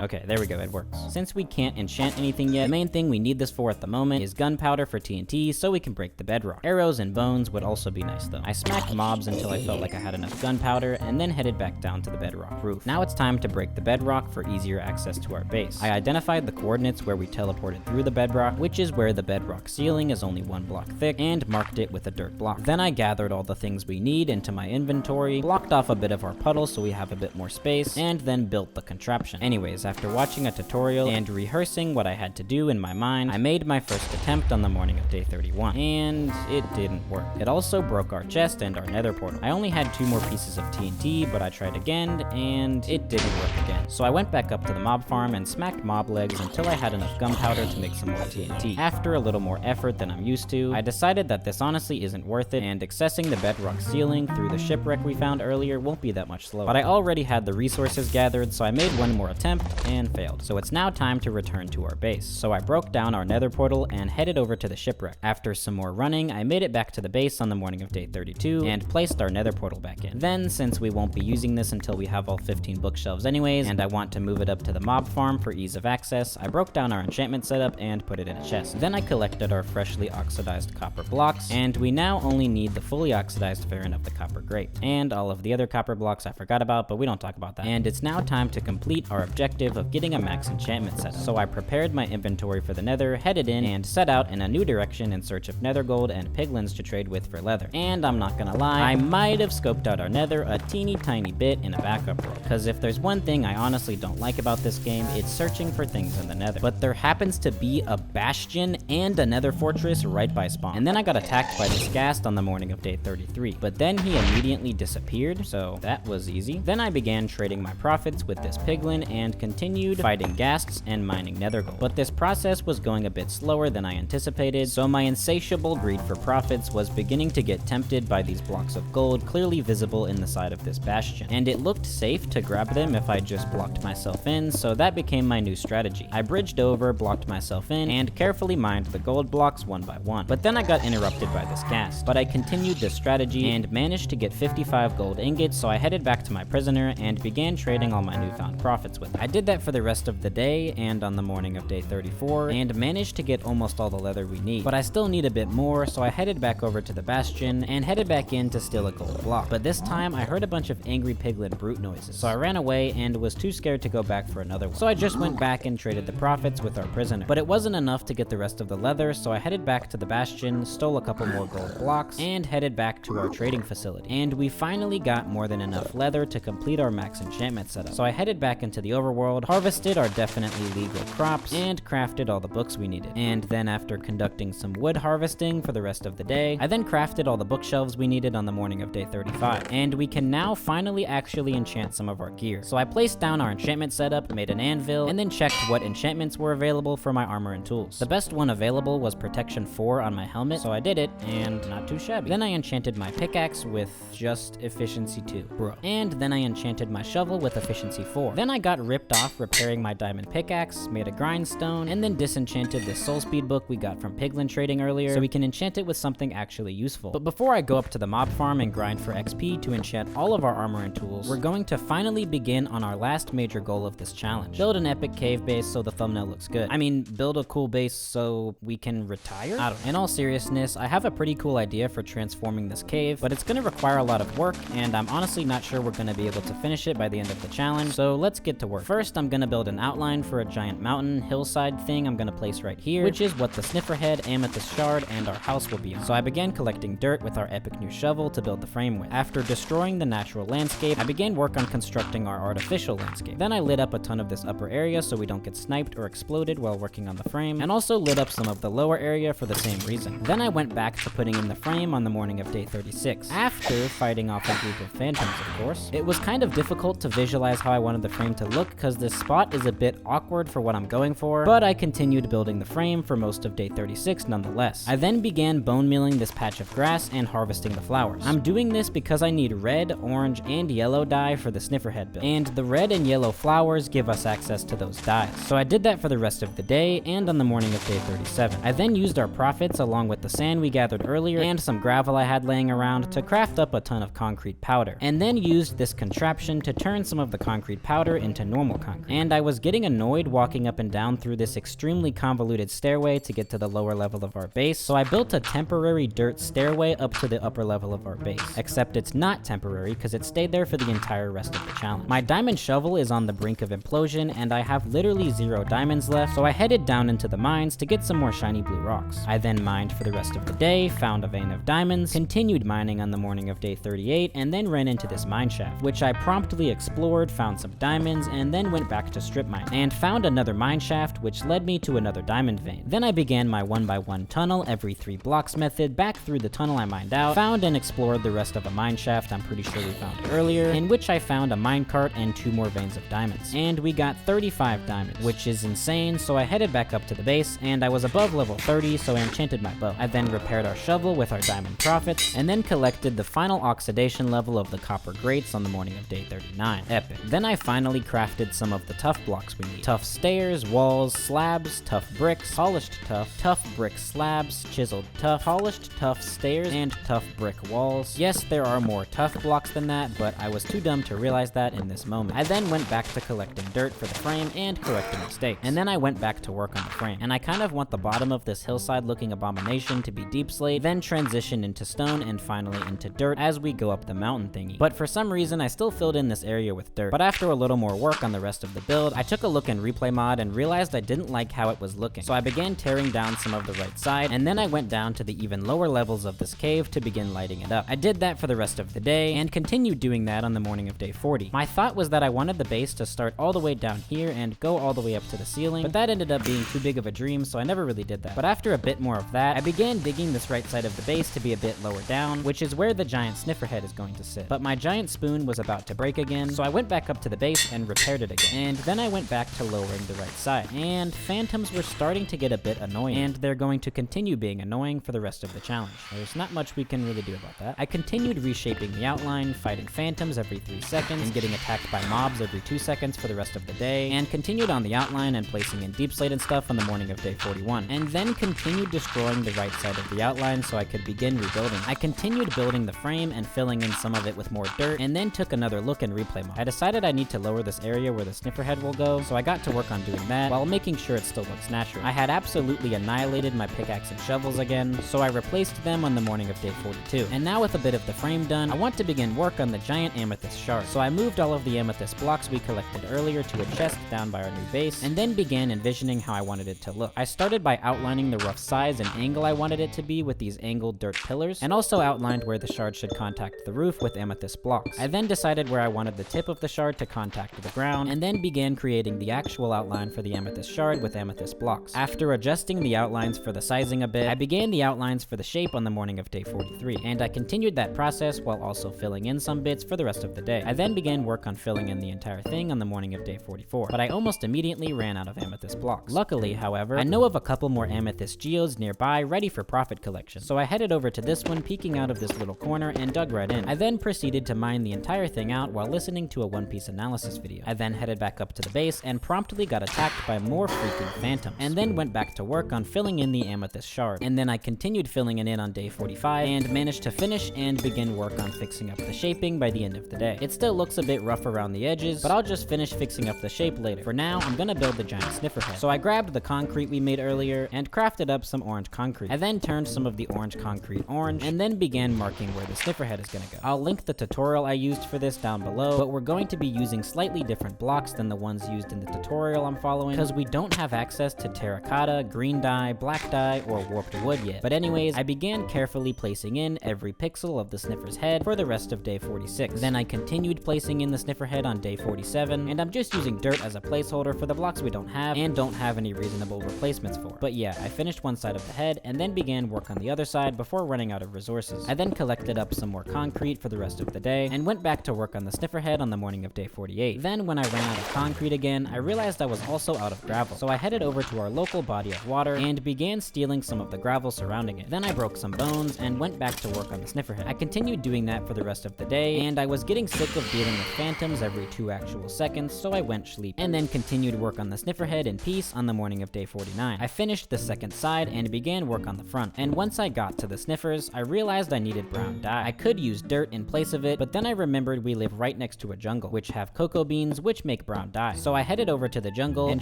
Speaker 1: Okay, there we go, it works. Since we can't enchant anything yet, the main thing we need this for at the moment is gunpowder for TNT so we can break the bedrock. Arrows and bones would also be nice though. I smacked mobs until I felt like I had enough gunpowder and then headed back down to the bedrock roof. Now it's time to break the bedrock for easier access to our base. I identified the coordinates where we teleported through the bedrock, which is where the bedrock ceiling is only 1 block thick, and marked it with a dirt block. Then I gathered all the things we need into my inventory, blocked off a bit of our puddle so we have a bit more space, and then built the contraption. Anyways, after watching a tutorial and rehearsing what I had to do in my mind, I made my first attempt on the morning of day 31, and it didn't work. It also broke our chest and our nether portal. I only had 2 more pieces of TNT, but I tried again, and it didn't work again. So I went back up to the mob farm and smacked mob legs until I had enough gunpowder to make some more TNT. After a little more effort than I'm used to, I decided that this honestly isn't worth it, and accessing the bedrock ceiling through the shipwreck we found earlier won't be that much slower. But I already had the resources gathered, so I made one more attempt and failed. So it's now time to return to our base. So I broke down our nether portal and headed over to the shipwreck. After some more running, I made it back to the base on the morning of day 32 and placed our nether portal back in. Then, since we won't be using this until we have all 15 bookshelves anyways, and I want to move it up to the mob farm for ease of access, I broke down our enchantment setup and put it in a chest. Then I collected our freshly oxidized copper blocks, and we now only need the fully oxidized variant of the copper grate. And all of the other copper blocks I forgot about, but we don't talk about that. And it's now time to complete our objective of getting a max enchantment set. So I prepared my inventory for the nether, headed in, and set out in a new direction in search of nether gold and piglins to trade with for leather. And I'm not gonna lie, I might have scoped out our nether a teeny tiny bit in a backup role, because if there's one thing I honestly don't like about this game, it's searching for things in the nether. But there happens to be a bastion and a nether fortress right by spawn. And then I got attacked by this ghast on the morning of day 33, but then he immediately disappeared, so that was easy. Then I began trading my profits with this piglin and continued fighting ghasts and mining nether gold. But this process was going a bit slower than I anticipated, so my insatiable greed for profits was beginning to get tempted by these blocks of gold clearly visible in the side of this bastion. And it looked safe to grab them if I just blocked myself in, so that became my new strategy. I bridged over, blocked myself in, and carefully mined the gold blocks one by one. But then I got interrupted by this ghast. But I continued this strategy and managed to get 55 gold ingots, so I headed back to my prisoner and began trading all my newfound profits with it. I did that for the rest of the day and on the morning of day 34, and managed to get almost all the leather we need. But I still need a bit more, so I headed back over to the bastion and headed back in to steal a gold block. But this time I heard a bunch of angry piglin brute noises, so I ran away and was too scared to go back for another one. So I just went back and traded the profits with our prisoner. But it wasn't enough to get the rest of the leather, so I headed back to the bastion, stole a couple more gold blocks, and headed back to our trading facility. And we finally got more than enough leather to complete our max enchantment setup. So I headed back into the overworld, harvested our definitely legal crops, and crafted all the books we needed. And then after conducting some wood harvesting for the rest of the day, I then crafted all the bookshelves we needed on the morning of day 35. And we can now finally actually enchant some of our gear. So I placed down our enchantment setup, made an anvil, and then checked what enchantments were available for my armor and tools. The best one available was protection 4 on my helmet, so I did it, and not too shabby. Then I enchanted my pickaxe with just efficiency 2, bro. And then I enchanted my shovel with efficiency 4. Then I got ripped off repairing my diamond pickaxe, made a grindstone, and then disenchanted this soul speed book we got from piglin trading earlier, so we can enchant it with something actually useful. But before I go up to the mob farm and grind for XP to enchant all of our armor and tools, we're going to finally begin on our last major goal of this challenge. Build an epic cave base so the thumbnail looks good. I mean, build a cool base so we can retire? I don't know. In all seriousness, I have a pretty cool idea for transforming this cave, but it's gonna require a lot of work, and I'm honestly not sure we're gonna be able to finish it by the end of the challenge, so let's get to work. First, I'm gonna build an outline for a giant mountain hillside thing I'm gonna place right here, which is what the sniffer head, amethyst shard, and our house will be on. So I began collecting dirt with our epic new shovel to build the frame with. After destroying the natural landscape, I began work on constructing our artificial landscape. Then I lit up a ton of this upper area so we don't get sniped or exploded while working on the frame, and also lit up some of the lower area for the same reason. Then I went back to putting in the frame on the morning of day 36, after fighting off a group of phantoms, of course. It was kind of difficult to visualize how I wanted the frame to look because this spot is a bit awkward for what I'm going for, but I continued building the frame for most of day 36 nonetheless. I then began bone mealing this patch of grass and harvesting the flowers. I'm doing this because I need red, orange, and yellow dye for the sniffer head build, and the red and yellow flowers give us access to those dyes. So I did that for the rest of the day and on the morning of day 37. I then used our profits along with the sand we gathered earlier and some gravel I had laying around to craft up a ton of concrete powder, and then used this contraption to turn some of the concrete powder into normal concrete. And I was getting annoyed walking up and down through this extremely convoluted stairway to get to the lower level of our base, so I built a temporary dirt stairway up to the upper level of our base. Except it's not temporary because it stayed there for the entire rest of the challenge. My diamond shovel is on the brink of implosion, and I have literally 0 diamonds left, so I headed down into the mines to get some more shiny blue rocks. I then mined for the rest of the day, found a vein of diamonds, continued mining on the morning of day 38, and then ran into this mine shaft, which I promptly explored, found some diamonds, and then went back to strip mine, and found another mine shaft, which led me to another diamond vein. Then I began my 1x1 tunnel every 3 blocks method back through the tunnel I mined out, found and explored the rest of a mine shaft I'm pretty sure we found earlier, in which I found a minecart and 2 more veins of diamonds. And we got 35 diamonds, which is insane, so I headed back up to the base, and I was above level 30, so I enchanted my bow. I then repaired our shovel with our diamond profits, and then collected the final oxidation level of the copper grates on the morning of day 39. Epic. Then I finally crafted some of the tough blocks we need. Tough stairs, walls, slabs, tough bricks, polished tough brick slabs, chiseled tough, polished tough stairs, and tough brick walls. Yes, there are more tough blocks than that, but I was too dumb to realize that in this moment. I then went back to collecting dirt for the frame and correcting mistakes. And then I went back to work on the frame. And I kind of want the bottom of this hillside looking abomination to be deep slate, then transition into stone, and finally into dirt as we go up the mountain thingy. But for some reason, I still filled in this area with dirt. But after a little more work on the rest of the build, I took a look in replay mod and realized I didn't like how it was looking. So I began tearing down some of the right side, and then I went down to the even lower levels of this cave to begin lighting it up. I did that for the rest of the day, and continued doing that on the morning of day 40. My thought was that I wanted the base to start all the way down here and go all the way up to the ceiling, but that ended up being too big of a dream, so I never really did that. But after a bit more of that, I began digging this right side of the base to be a bit lower down, which is where the giant sniffer head is going to sit. But my giant spoon was about to break again, so I went back up to the base and repaired it again. And then I went back to lowering the right side. And phantoms were starting to get a bit annoying, and they're going to continue being annoying for the rest of the challenge. There's not much we can really do about that. I continued reshaping the outline, fighting phantoms every 3 seconds, and getting attacked by mobs every 2 seconds for the rest of the day, and continued on the outline and placing in deep slate and stuff on the morning of day 41, and then continued destroying the right side of the outline so I could begin rebuilding. I continued building the frame and filling in some of it with more dirt, and then took another look in replay mode. I decided I need to lower this area where the sniffer head will go, so I got to work on doing that while making sure it still looks natural. I had absolutely annihilated my pickaxe and shovels again, so I replaced them on the morning of day 42. And now with a bit of the frame done, I want to begin work on the giant amethyst shard. So I moved all of the amethyst blocks we collected earlier to a chest down by our new base, and then began envisioning how I wanted it to look. I started by outlining the rough size and angle I wanted it to be with these angled dirt pillars, and also outlined where the shard should contact the roof with amethyst blocks. I then decided where I wanted the tip of the shard to contact the ground, and then began creating the actual outline for the amethyst shard with amethyst blocks. After adjusting the outlines for the sizing a bit, I began the outlines for the shape on the morning of day 43, and I continued that process while also filling in some bits for the rest of the day. I then began work on filling in the entire thing on the morning of day 44, but I almost immediately ran out of amethyst blocks. Luckily, however, I know of a couple more amethyst geodes nearby ready for profit collection, so I headed over to this one peeking out of this little corner and dug right in. I then proceeded to mine the entire thing out while listening to a One Piece analysis video. I then headed back up to the base and promptly got attacked by more freaking phantoms, and then went back to work on filling in the amethyst shard. And then I continued filling it in on day 45 and managed to finish and begin work on fixing up the shaping by the end of the day. It still looks a bit rough around the edges, but I'll just finish fixing up the shape later. For now, I'm gonna build the giant sniffer head. So I grabbed the concrete we made earlier and crafted up some orange concrete. I then turned some of the orange concrete orange and then began marking where the sniffer head is gonna go. I'll link the tutorial I used for this down below, but we're going to be using slightly different blocks than the ones used in the tutorial I'm following because we don't have access to terracotta, green dye, black dye, or warped wood yet. But anyways, I began carefully placing in every pixel of the sniffer's head for the rest of day 46. Then I continued placing in the sniffer head on day 47, and I'm just using dirt as a placeholder for the blocks we don't have and don't have any reasonable replacements for. But yeah, I finished one side of the head and then began work on the other side before running out of resources. I then collected up some more concrete for the rest of the day and went back to work on the sniffer head on the morning of day 48. Then when I ran out of concrete again, I realized I was also out of gravel, so I headed over to our local body of water and began stealing some of the gravel surrounding it. Then I broke some bones and went back to work on the sniffer head. I continued doing that for the rest of the day, and I was getting sick of dealing with phantoms every 2 actual seconds, so I went sleep, and then continued work on the sniffer head in peace on the morning of day 49. I finished the second side and began work on the front, and once I got to the sniffers, I realized I needed brown dye. I could use dirt in place of it, but then I remembered we live right next to a jungle, which have cocoa beans, which make brown dye. So I headed over to the jungle and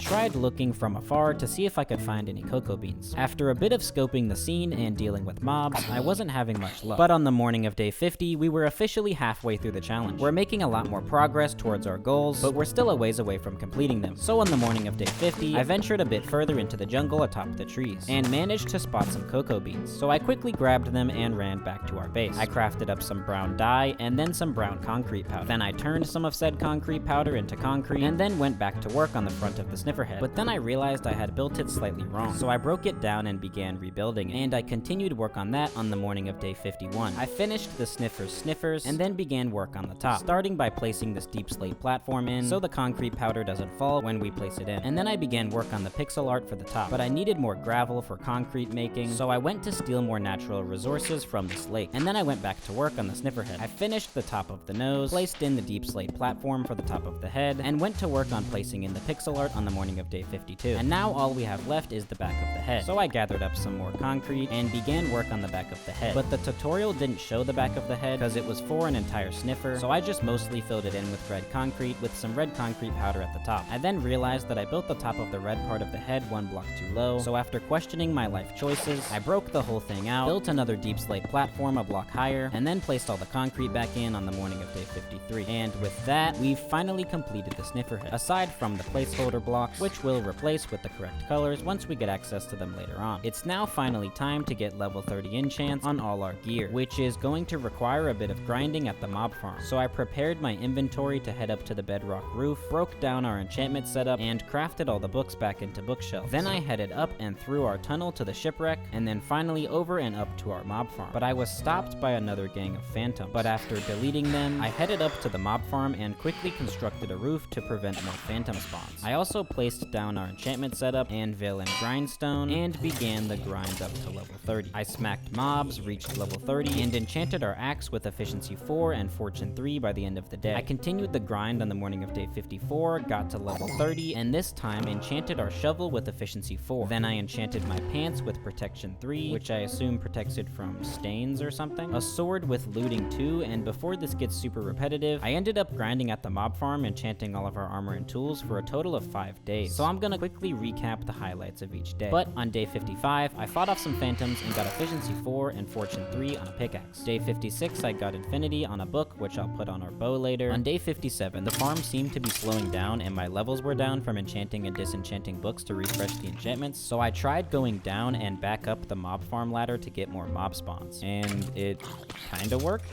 Speaker 1: tried looking from afar to see if I could find any cocoa beans. After a bit of scoping the scene and dealing with mobs, I wasn't having much luck. But on the morning of day 50, we were officially halfway through the challenge. We're making a lot more progress towards our goals, but we're still a ways away from completing them. So on the morning of day 50, I ventured a bit further into the jungle atop the trees, and managed to spot some cocoa beans. So I quickly grabbed them and ran back to our base. I crafted up some brown dye, and then some brown concrete powder. Then I turned some of said concrete powder into concrete, and then went back to work on the front of the sniffer head. But then I realized I had built it slightly wrong, so I broke it down and began rebuilding it, and I continued work on that on the morning of day 51. I finished the sniffer's sniffers, and then began work on the top, starting by placing this deep slate platform in so the concrete powder doesn't fall when we place it in. And then I began work on the pixel art for the top, but I needed more gravel for concrete making, so I went to steal more natural resources from this lake. And then I went back to work on the sniffer head. I finished the top of the nose, placed in the deep slate platform for the top of the head, and went to work on placing in the pixel art on the morning of day 52. And now all we have left is the back of the head. So I gathered up some more concrete and began work on the back of the head. But the tutorial didn't show the back of the head because it was for an entire sniffer, so I just mostly filled it in with red concrete with some red concrete powder at the top. I then realized that I built the top of the red part of the head one block too low, so after questioning my life choices, I broke the whole thing out, built another deep slate platform a block higher, and then placed all the concrete back in on the morning of day 53. And with that, we've finally completed the sniffer head, aside from the placeholder blocks, which we'll replace with the correct colors once we get access to them later on. It's now finally time to get level 30 enchants on all our gear, which is going to require a bit of grinding at the mob farm. So I prepared my inventory to head up to the bedrock roof, broke down our enchantment setup, and crafted all the books back into bookshelves. Then I headed up and through our tunnel to the shipwreck, and then finally over and up to our mob farm. But I was stopped by another gang of phantoms. But after deleting them, I headed up to the mob farm and quickly constructed a roof to prevent more phantom spawns. I also placed down our enchantment setup, anvil and grindstone, and began the grind up to level 30. I smacked mobs, reached level 30, and enchanted our axe with efficiency 4 and fortune 3 by the end of the day. I continued the grind on the morning of day 54, got to level 30, and this time enchanted our shovel with efficiency 4. Then I enchanted my pants with protection 3, which I assume protects it from stains or something, a sword with looting 2, and before this gets super repetitive, I ended up grinding at at the mob farm enchanting all of our armor and tools for a total of 5 days. So I'm gonna quickly recap the highlights of each day. But on day 55, I fought off some phantoms and got efficiency 4 and fortune 3 on a pickaxe. Day 56, I got infinity on a book, which I'll put on our bow later. On day 57, the farm seemed to be slowing down and my levels were down from enchanting and disenchanting books to refresh the enchantments, so I tried going down and back up the mob farm ladder to get more mob spawns. And it kinda worked,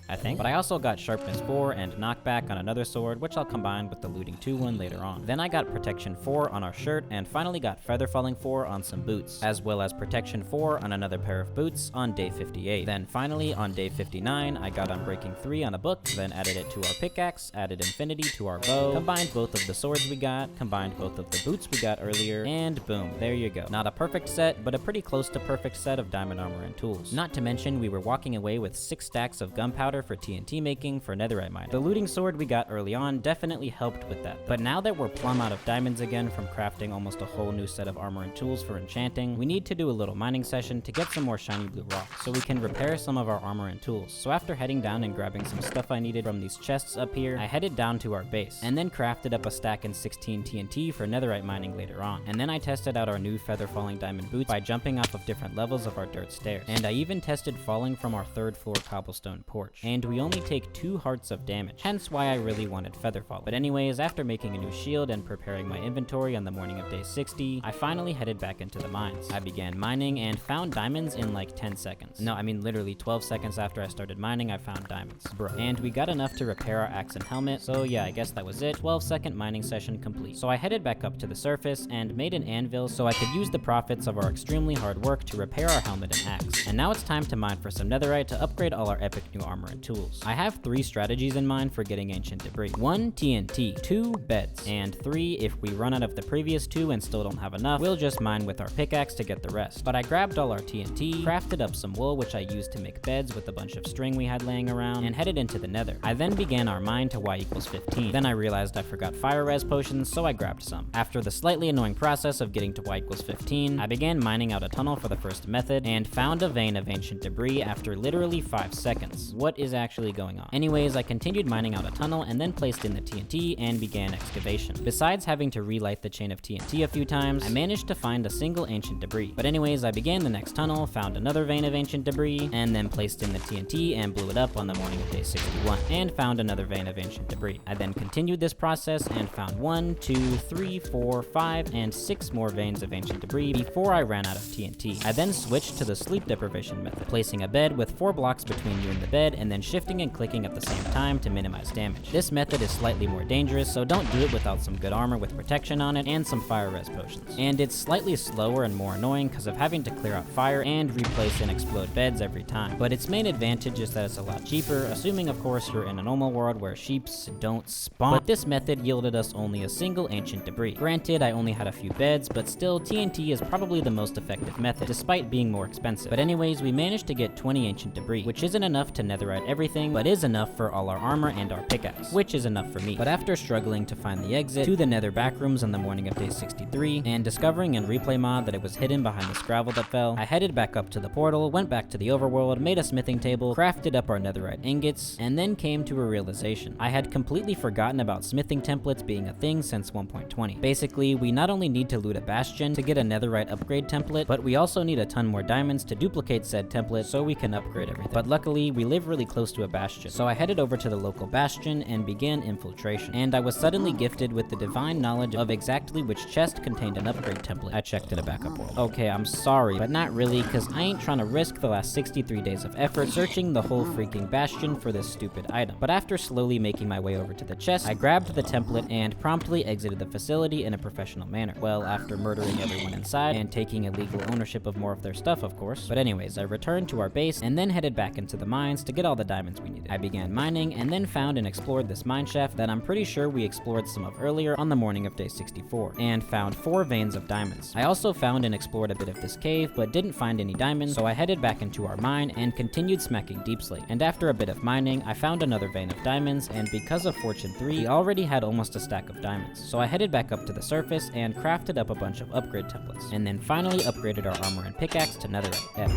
Speaker 1: I think. But I also got sharpness 4 and knockback on another sword, which I'll combine with the looting 2 one later on. Then I got protection 4 on our shirt, and finally got feather falling 4 on some boots, as well as protection 4 on another pair of boots on day 58. Then finally on day 59, I got unbreaking 3 on a book, then added it to our pickaxe, added infinity to our bow, combined both of the swords we got, combined both of the boots we got earlier, and boom, there you go. Not a perfect set, but a pretty close to perfect set of diamond armor and tools. Not to mention, we were walking away with 6 stacks of gunpowder for TNT making for netherite mining. The looting sword we got early on definitely helped with that. But now that we're plumb out of diamonds again from crafting almost a whole new set of armor and tools for enchanting, we need to do a little mining session to get some more shiny blue rock so we can repair some of our armor and tools. So after heading down and grabbing some stuff I needed from these chests up here, I headed down to our base and then crafted up a stack and 16 TNT for netherite mining later on. And then I tested out our new feather falling diamond boots by jumping off of different levels of our dirt stairs. And I even tested falling from our 3rd floor cobblestone porch. And we only take 2 hearts of damage, hence why I really wanted featherfall. But anyways, after making a new shield and preparing my inventory on the morning of day 60, I finally headed back into the mines. I began mining and found diamonds in like 10 seconds. No, I mean literally 12 seconds after I started mining, I found diamonds. Bro. And we got enough to repair our axe and helmet, so yeah, I guess that was it. 12-second mining session complete. So I headed back up to the surface and made an anvil so I could use the profits of our extremely hard work to repair our helmet and axe. And now it's time to mine for some netherite to upgrade all our epic new armor and tools. I have 3 strategies in mind for getting ancient debris. 1, TNT, 2, beds, and 3, if we run out of the previous 2 and still don't have enough, we'll just mine with our pickaxe to get the rest. But I grabbed all our TNT, crafted up some wool which I used to make beds with a bunch of string we had laying around, and headed into the nether. I then began our mine to y equals 15. Then I realized I forgot fire res potions, so I grabbed some. After the slightly annoying process of getting to y equals 15, I began mining out a tunnel for the first method, and found a vein of ancient debris after literally 5 seconds. What is actually going on? Anyways, I continued mining out a tunnel and then placed in the TNT and began excavation. Besides having to relight the chain of TNT a few times, I managed to find a single ancient debris. But anyways, I began the next tunnel, found another vein of ancient debris, and then placed in the TNT and blew it up on the morning of day 61, and found another vein of ancient debris. I then continued this process and found 1, 2, 3, 4, 5, and 6 more veins of ancient debris before I ran out of TNT. I then switched to the sleep deprivation method, placing a bed with 4 blocks between you and the bed, and then shifting and clicking at the same time to minimize damage. This method is slightly more dangerous, so don't do it without some good armor with protection on it and some fire res potions. And it's slightly slower and more annoying because of having to clear out fire and replace and explode beds every time. But its main advantage is that it's a lot cheaper, assuming of course you're in a normal world where sheeps don't spawn. But this method yielded us only a single ancient debris. Granted, I only had a few beds, but still TNT is probably the most effective method, despite being more expensive. But anyways, we managed to get 20 ancient debris, which isn't enough to netherite everything, but is enough for all our armor and our pickaxe, which is enough for me. But after struggling to find the exit to the nether backrooms on the morning of day 63, and discovering in replay mod that it was hidden behind this gravel that fell, I headed back up to the portal, went back to the overworld, made a smithing table, crafted up our netherite ingots, and then came to a realization. I had completely forgotten about smithing templates being a thing since 1.20. Basically, we not only need to loot a bastion to get a netherite upgrade template, but we also need a ton more diamonds to duplicate said template so we can upgrade everything. But luckily, we live really close to a bastion, so I headed over to the local bastion and began infiltration. And I was suddenly gifted with the divine knowledge of exactly which chest contained an upgrade template. I checked in a backup world. Okay, I'm sorry, but not really, cause I ain't trying to risk the last 63 days of effort searching the whole freaking bastion for this stupid item. But after slowly making my way over to the chest, I grabbed the template and promptly exited the facility in a professional manner. Well, after murdering everyone inside and taking illegal ownership of more of their stuff, of course. But anyways, I returned to our base and then headed back into the mines to get all the diamonds we needed. I began mining and then found and explored this mine shaft that I'm pretty sure we explored some of earlier on the morning of day 64, and found 4 veins of diamonds. I also found and explored a bit of this cave, but didn't find any diamonds, so I headed back into our mine and continued smacking deep slate. And after a bit of mining, I found another vein of diamonds, and because of fortune 3, we already had almost a stack of diamonds. So I headed back up to the surface and crafted up a bunch of upgrade templates, and then finally upgraded our armor and pickaxe to netherite. Epic.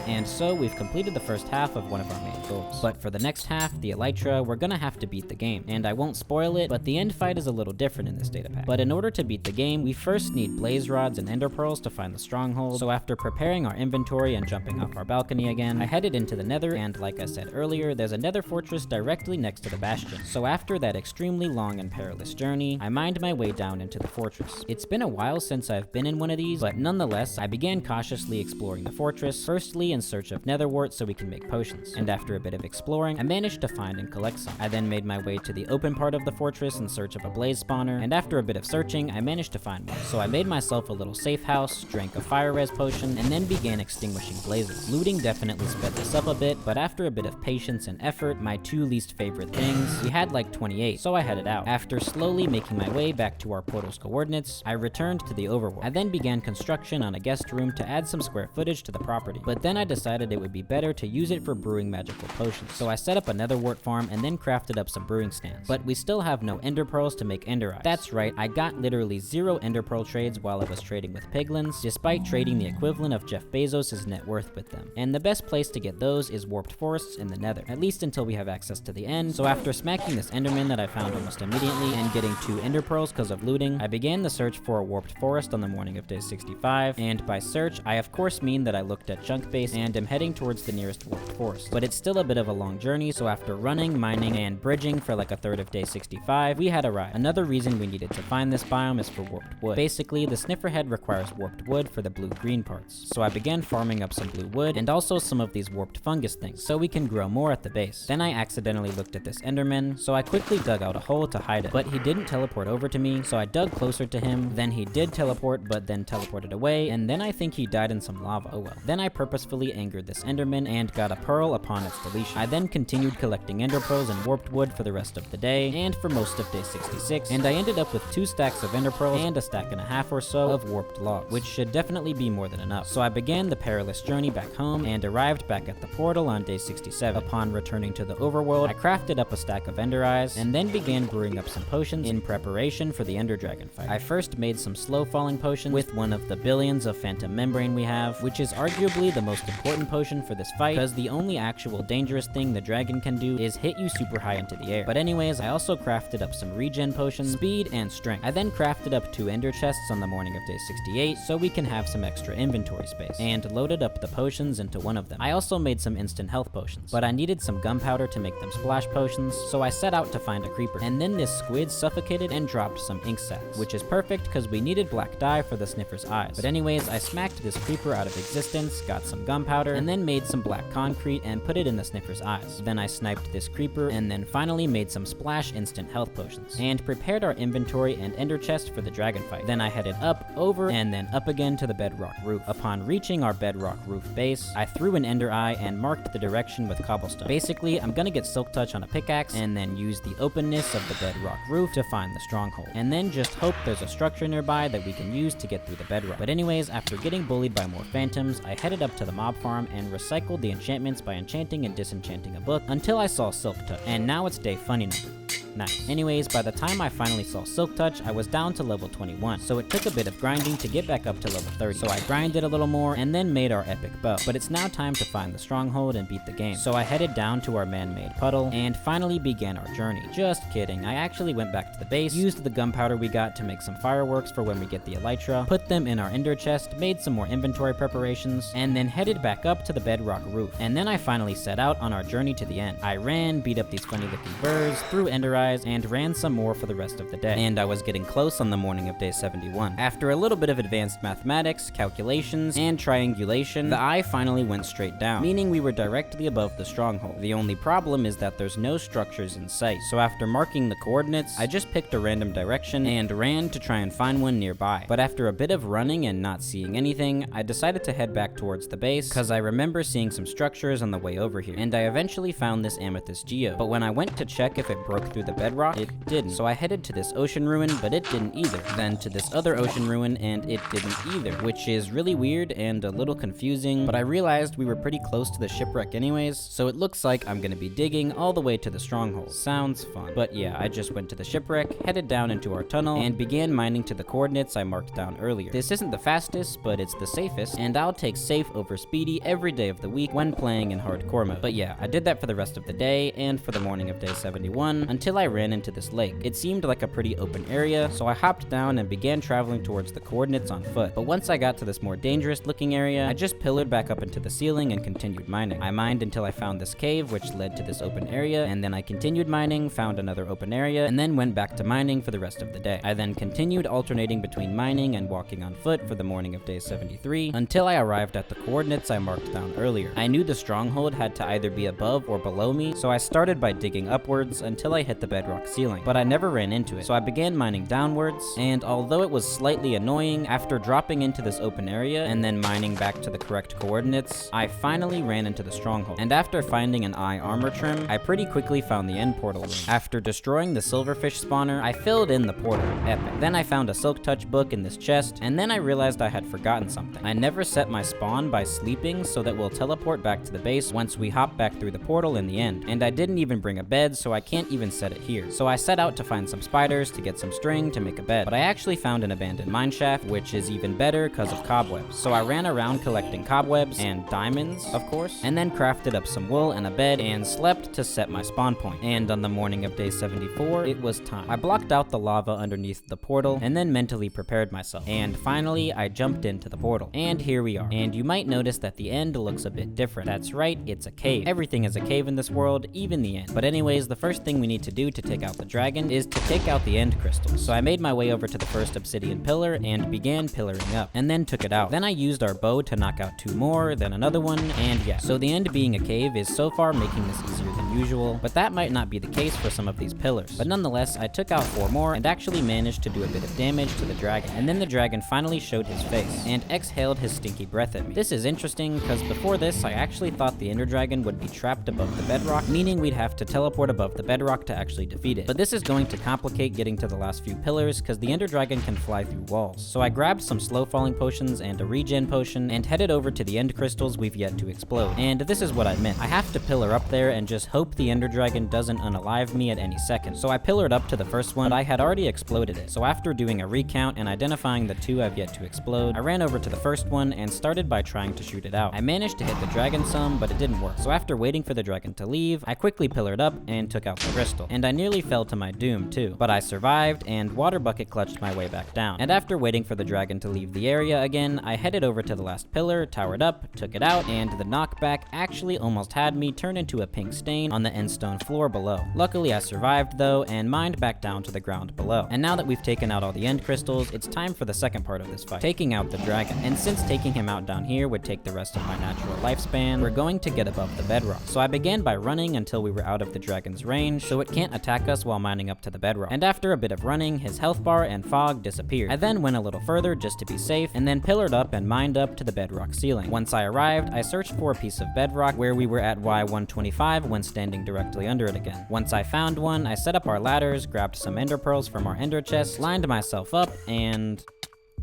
Speaker 1: And so we've completed the first half of one of our main goals. But for the next half, the elytra, we're gonna have to beat the game. And I won't spoil it, but the end fight is a little different in this data pack. But in order to beat the game, we first need blaze rods and ender pearls to find the stronghold. So after preparing our inventory and jumping off our balcony again, I headed into the nether, and like I said earlier, there's a nether fortress directly next to the bastion. So after that extremely long and perilous journey, I mined my way down into the fortress. It's been a while since I've been in one of these, but nonetheless, I began cautiously exploring the fortress, firstly in search of nether wart so we can make potions. And after a bit of exploring, I managed to find and collect some. I then made my way to the open part of the fortress in search of a blaze spawner, and after a bit of searching, I managed to find one. So I made myself a little safe house, drank a fire res potion, and then began extinguishing blazes. Looting definitely sped this up a bit, but after a bit of patience and effort, my two least favorite things, we had like 28, so I headed out. After slowly making my way back to our portal's coordinates, I returned to the overworld. I then began construction on a guest room to add some square footage to the property, but then I decided it would be better to use it for brewing magical potions. So I set up a nether wart farm and then crafted up some brewing stands. But we still have no ender pearls to make ender eyes. That's right, I got literally 0 ender pearl trades while I was trading with piglins, despite trading the equivalent of Jeff Bezos' net worth with them. And the best place to get those is warped forests in the nether, at least until we have access to the end. So after smacking this enderman that I found almost immediately and getting 2 ender pearls because of looting, I began the search for a warped forest on the morning of day 65, and by search, I of course mean that I looked at chunk base and am heading towards the nearest warped forest. But it's still a bit of a long journey, so after running, mining, and bridging for like a third of day 65, we had arrived. Another reason we needed to find this biome is for warped wood. Basically, the sniffer head requires warped wood for the blue-green parts. So I began farming up some blue wood, and also some of these warped fungus things, so we can grow more at the base. Then I accidentally looked at this enderman, so I quickly dug out a hole to hide it. But he didn't teleport over to me, so I dug closer to him, then he did teleport, but then teleported away, and then I think he died in some lava. Oh well. Then I purposefully angered this enderman and got a pearl upon its deletion. I then continued collecting ender pearls and warped wood for the rest of the day, and for most of day 66, and I ended up with 2 stacks of ender pearls and a stack and a half or so of warped logs, which should definitely be more than enough. So I began the perilous journey back home and arrived back at the portal on day 67. Upon returning to the overworld, I crafted up a stack of ender eyes, and then began brewing up some potions in preparation for the ender dragon fight. I first made some slow falling potions with one of the billions of phantom membrane we have, which is arguably the most important potion for this fight, because the only actual dangerous thing the dragon can do is hit you super high into the air. But anyways, I also crafted up some regen potions, speed, and strength. I then crafted up 2 ender chests on the morning of day 68, so we can have some extra inventory space, and loaded up the potions into one of them. I also made some instant health potions, but I needed some gunpowder to make them splash potions, so I set out to find a creeper. And then this squid suffocated and dropped some ink sacs, which is perfect because we needed black dye for the sniffer's eyes. But anyways, I smacked this creeper out of existence, got some gunpowder, and then made some black concrete and put it in the sniffer's eyes. Then I sniped this creeper, and then finally made some splash instant health potions, and prepared our inventory and ender chest for the dragon fight. Then I headed up, over, and then up again to the bedrock roof. Upon reaching our bedrock roof base, I threw an ender eye and marked the direction with cobblestone. Basically, I'm gonna get silk touch on a pickaxe, and then use the openness of the bedrock roof to find the stronghold. And then just hope there's a structure nearby that we can use to get through the bedrock. But anyways, after getting bullied by more phantoms, I headed up to the mob farm and recycled the enchantments by enchanting and disenchanting a book until I saw silk touch. And now it's day funny number. Nice. Anyways, by the time I finally saw Silk Touch, I was down to level 21, so it took a bit of grinding to get back up to level 30. So I grinded a little more, and then made our epic bow. But it's now time to find the stronghold and beat the game. So I headed down to our man-made puddle, and finally began our journey. Just kidding, I actually went back to the base, used the gunpowder we got to make some fireworks for when we get the elytra, put them in our ender chest, made some more inventory preparations, and then headed back up to the bedrock roof. And then I finally set out on our journey to the end. I ran, beat up these funny-looking birds, threw ender eyes, and ran some more for the rest of the day. And I was getting close on the morning of day 71. After a little bit of advanced mathematics, calculations, and triangulation, the eye finally went straight down, meaning we were directly above the stronghold. The only problem is that there's no structures in sight, so after marking the coordinates, I just picked a random direction and ran to try and find one nearby. But after a bit of running and not seeing anything, I decided to head back towards the base, cause I remember seeing some structures on the way over here, and I eventually found this amethyst geo. But when I went to check if it broke walk through the bedrock? It didn't. So I headed to this ocean ruin, but it didn't either. Then to this other ocean ruin, and it didn't either, which is really weird and a little confusing, but I realized we were pretty close to the shipwreck anyways, so it looks like I'm gonna be digging all the way to the stronghold. Sounds fun. But yeah, I just went to the shipwreck, headed down into our tunnel, and began mining to the coordinates I marked down earlier. This isn't the fastest, but it's the safest, and I'll take safe over speedy every day of the week when playing in hardcore mode. But yeah, I did that for the rest of the day, and for the morning of day 71, until I ran into this lake. It seemed like a pretty open area, so I hopped down and began traveling towards the coordinates on foot. But once I got to this more dangerous looking area, I just pillared back up into the ceiling and continued mining. I mined until I found this cave, which led to this open area, and then I continued mining, found another open area, and then went back to mining for the rest of the day. I then continued alternating between mining and walking on foot for the morning of day 73, until I arrived at the coordinates I marked down earlier. I knew the stronghold had to either be above or below me, so I started by digging upwards until I hit the bedrock ceiling, but I never ran into it, so I began mining downwards, and although it was slightly annoying, after dropping into this open area and then mining back to the correct coordinates, I finally ran into the stronghold. And after finding an eye armor trim, I pretty quickly found the end portal room. After destroying the silverfish spawner, I filled in the portal. Epic. Then I found a silk touch book in this chest, and then I realized I had forgotten something. I never set my spawn by sleeping so that we'll teleport back to the base once we hop back through the portal in the end. And I didn't even bring a bed, so I can't even set it here. So I set out to find some spiders to get some string to make a bed. But I actually found an abandoned mineshaft, which is even better because of cobwebs. So I ran around collecting cobwebs and diamonds, of course, and then crafted up some wool and a bed and slept to set my spawn point. And on the morning of day 74, it was time. I blocked out the lava underneath the portal and then mentally prepared myself. And finally, I jumped into the portal. And here we are. And you might notice that the end looks a bit different. That's right, it's a cave. Everything is a cave in this world, even the end. But anyways, the first thing we need to do to take out the dragon is to take out the end crystals. So I made my way over to the first obsidian pillar and began pillaring up, and then took it out. Then I used our bow to knock out 2 more, then another one, and yeah. So the end being a cave is so far making this easier than usual, but that might not be the case for some of these pillars. But nonetheless, I took out 4 more and actually managed to do a bit of damage to the dragon. And then the dragon finally showed his face and exhaled his stinky breath at me. This is interesting because before this, I actually thought the ender dragon would be trapped above the bedrock, meaning we'd have to teleport above the bedrock to actually defeat it. But this is going to complicate getting to the last few pillars because the ender dragon can fly through walls. So I grabbed some slow falling potions and a regen potion and headed over to the end crystals we've yet to explode. And this is what I meant. I have to pillar up there and just hope the ender dragon doesn't unalive me at any second. So I pillared up to the first one, but I had already exploded it. So after doing a recount and identifying the 2 I've yet to explode, I ran over to the first one and started by trying to shoot it out. I managed to hit the dragon some, but it didn't work. So after waiting for the dragon to leave, I quickly pillared up and took out the crystal. And I nearly fell to my doom too, but I survived and water bucket clutched my way back down. And after waiting for the dragon to leave the area again, I headed over to the last pillar, towered up, took it out, and the knockback actually almost had me turn into a pink stain on the end stone floor below. Luckily I survived though, and mined back down to the ground below. And now that we've taken out all the end crystals, it's time for the second part of this fight, taking out the dragon. And since taking him out down here would take the rest of my natural lifespan, we're going to get above the bedrock. So I began by running until we were out of the dragon's range, so it can't attack us while mining up to the bedrock. And after a bit of running, his health bar and fog disappeared. I then went a little further just to be safe, and then pillared up and mined up to the bedrock ceiling. Once I arrived, I searched for a piece of bedrock where we were at Y125 when standing directly under it again. Once I found one, I set up our ladders, grabbed some ender pearls from our ender chest, lined myself up, and...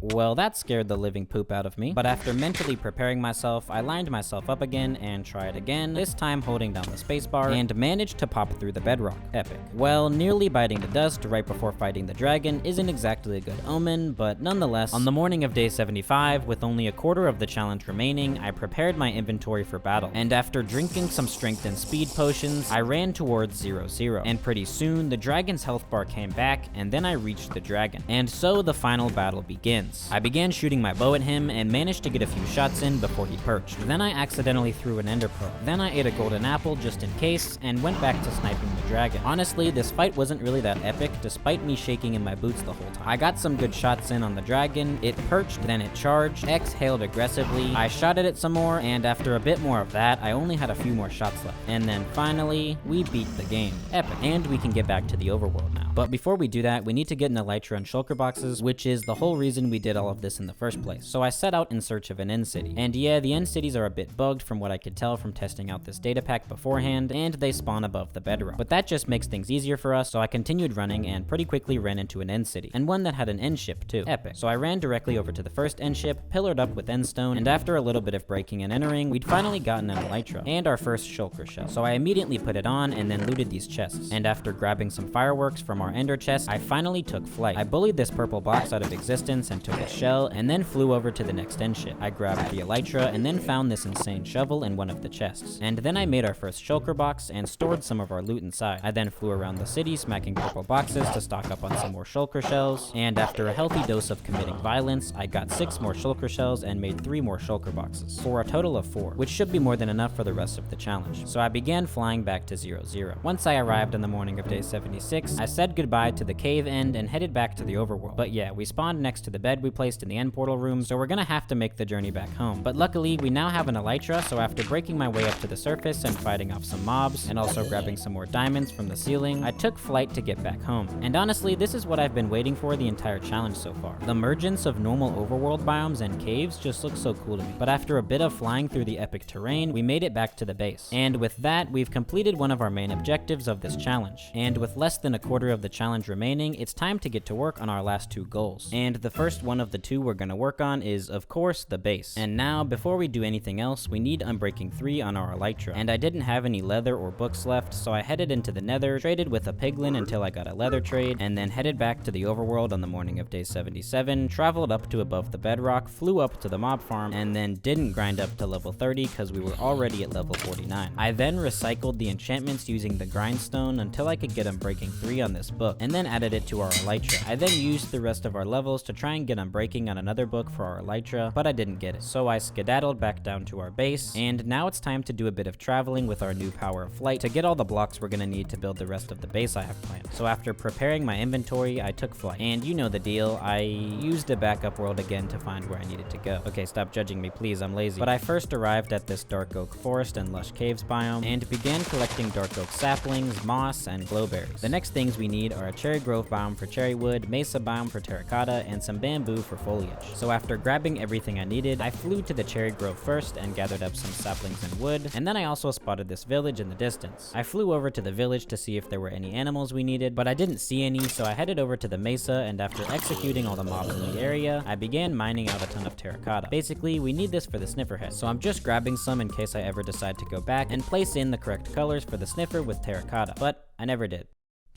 Speaker 1: well, that scared the living poop out of me, but after mentally preparing myself, I lined myself up again and tried again, this time holding down the spacebar, and managed to pop through the bedrock. Epic. Well, nearly biting the dust right before fighting the dragon isn't exactly a good omen, but nonetheless, on the morning of day 75, with only a quarter of the challenge remaining, I prepared my inventory for battle, and after drinking some strength and speed potions, I ran towards 0-0, and pretty soon, the dragon's health bar came back, and then I reached the dragon, and so the final battle begins. I began shooting my bow at him and managed to get a few shots in before he perched. Then I accidentally threw an ender pearl. Then I ate a golden apple just in case and went back to sniping the dragon. Honestly, this fight wasn't really that epic despite me shaking in my boots the whole time. I got some good shots in on the dragon, it perched, then it charged, exhaled aggressively, I shot at it some more, and after a bit more of that, I only had a few more shots left. And then finally, we beat the game. Epic. And we can get back to the overworld now. But before we do that, we need to get an elytra and shulker boxes, which is the whole reason we did all of this in the first place. So I set out in search of an end city. And yeah, the end cities are a bit bugged from what I could tell from testing out this data pack beforehand, and they spawn above the bedrock. But that just makes things easier for us, so I continued running and pretty quickly ran into an end city, and one that had an end ship too. Epic. So I ran directly over to the first end ship, pillared up with end stone, and after a little bit of breaking and entering, we'd finally gotten an elytra and our first shulker shell. So I immediately put it on and then looted these chests. And after grabbing some fireworks from our ender chest, I finally took flight. I bullied this purple box out of existence and took a shell, and then flew over to the next end ship. I grabbed the elytra and then found this insane shovel in one of the chests. And then I made our first shulker box and stored some of our loot inside. I then flew around the city smacking purple boxes to stock up on some more shulker shells, and after a healthy dose of committing violence, I got 6 more shulker shells and made 3 more shulker boxes, for a total of 4, which should be more than enough for the rest of the challenge. So I began flying back to 0-0. Once I arrived on the morning of day 76, I said goodbye to the cave end and headed back to the overworld. But yeah, we spawned next to the bed we placed in the end portal room, so we're gonna have to make the journey back home. But luckily, we now have an elytra, so after breaking my way up to the surface and fighting off some mobs, and also grabbing some more diamonds from the ceiling, I took flight to get back home. And honestly, this is what I've been waiting for the entire challenge so far. The emergence of normal overworld biomes and caves just looks so cool to me. But after a bit of flying through the epic terrain, we made it back to the base. And with that, we've completed one of our main objectives of this challenge. And with less than a quarter of the challenge remaining, it's time to get to work on our last 2 goals. And the first one of the 2 we're gonna work on is, of course, the base. And now, before we do anything else, we need Unbreaking 3 on our elytra. And I didn't have any leather or books left, so I headed into the nether, traded with a piglin until I got a leather trade, and then headed back to the overworld on the morning of day 77, traveled up to above the bedrock, flew up to the mob farm, and then didn't grind up to level 30 because we were already at level 49. I then recycled the enchantments using the grindstone until I could get Unbreaking 3 on this book, and then added it to our elytra. I then used the rest of our levels to try and get Unbreaking on another book for our elytra, but I didn't get it. So I skedaddled back down to our base, and now it's time to do a bit of traveling with our new power of flight to get all the blocks we're gonna need to build the rest of the base I have planned. So after preparing my inventory, I took flight. And you know the deal, I used a backup world again to find where I needed to go. Okay, stop judging me please, I'm lazy. But I first arrived at this dark oak forest and lush caves biome, and began collecting dark oak saplings, moss, and glowberries. The next things we need are a cherry grove biome for cherry wood, mesa biome for terracotta, and some bamboo for foliage. So after grabbing everything I needed, I flew to the cherry grove first and gathered up some saplings and wood, and then I also spotted this village in the distance. I flew over to the village to see if there were any animals we needed, but I didn't see any, so I headed over to the mesa, and after executing all the mobs in the area, I began mining out a ton of terracotta. Basically, we need this for the sniffer head, so I'm just grabbing some in case I ever decide to go back and place in the correct colors for the sniffer with terracotta, but I never did.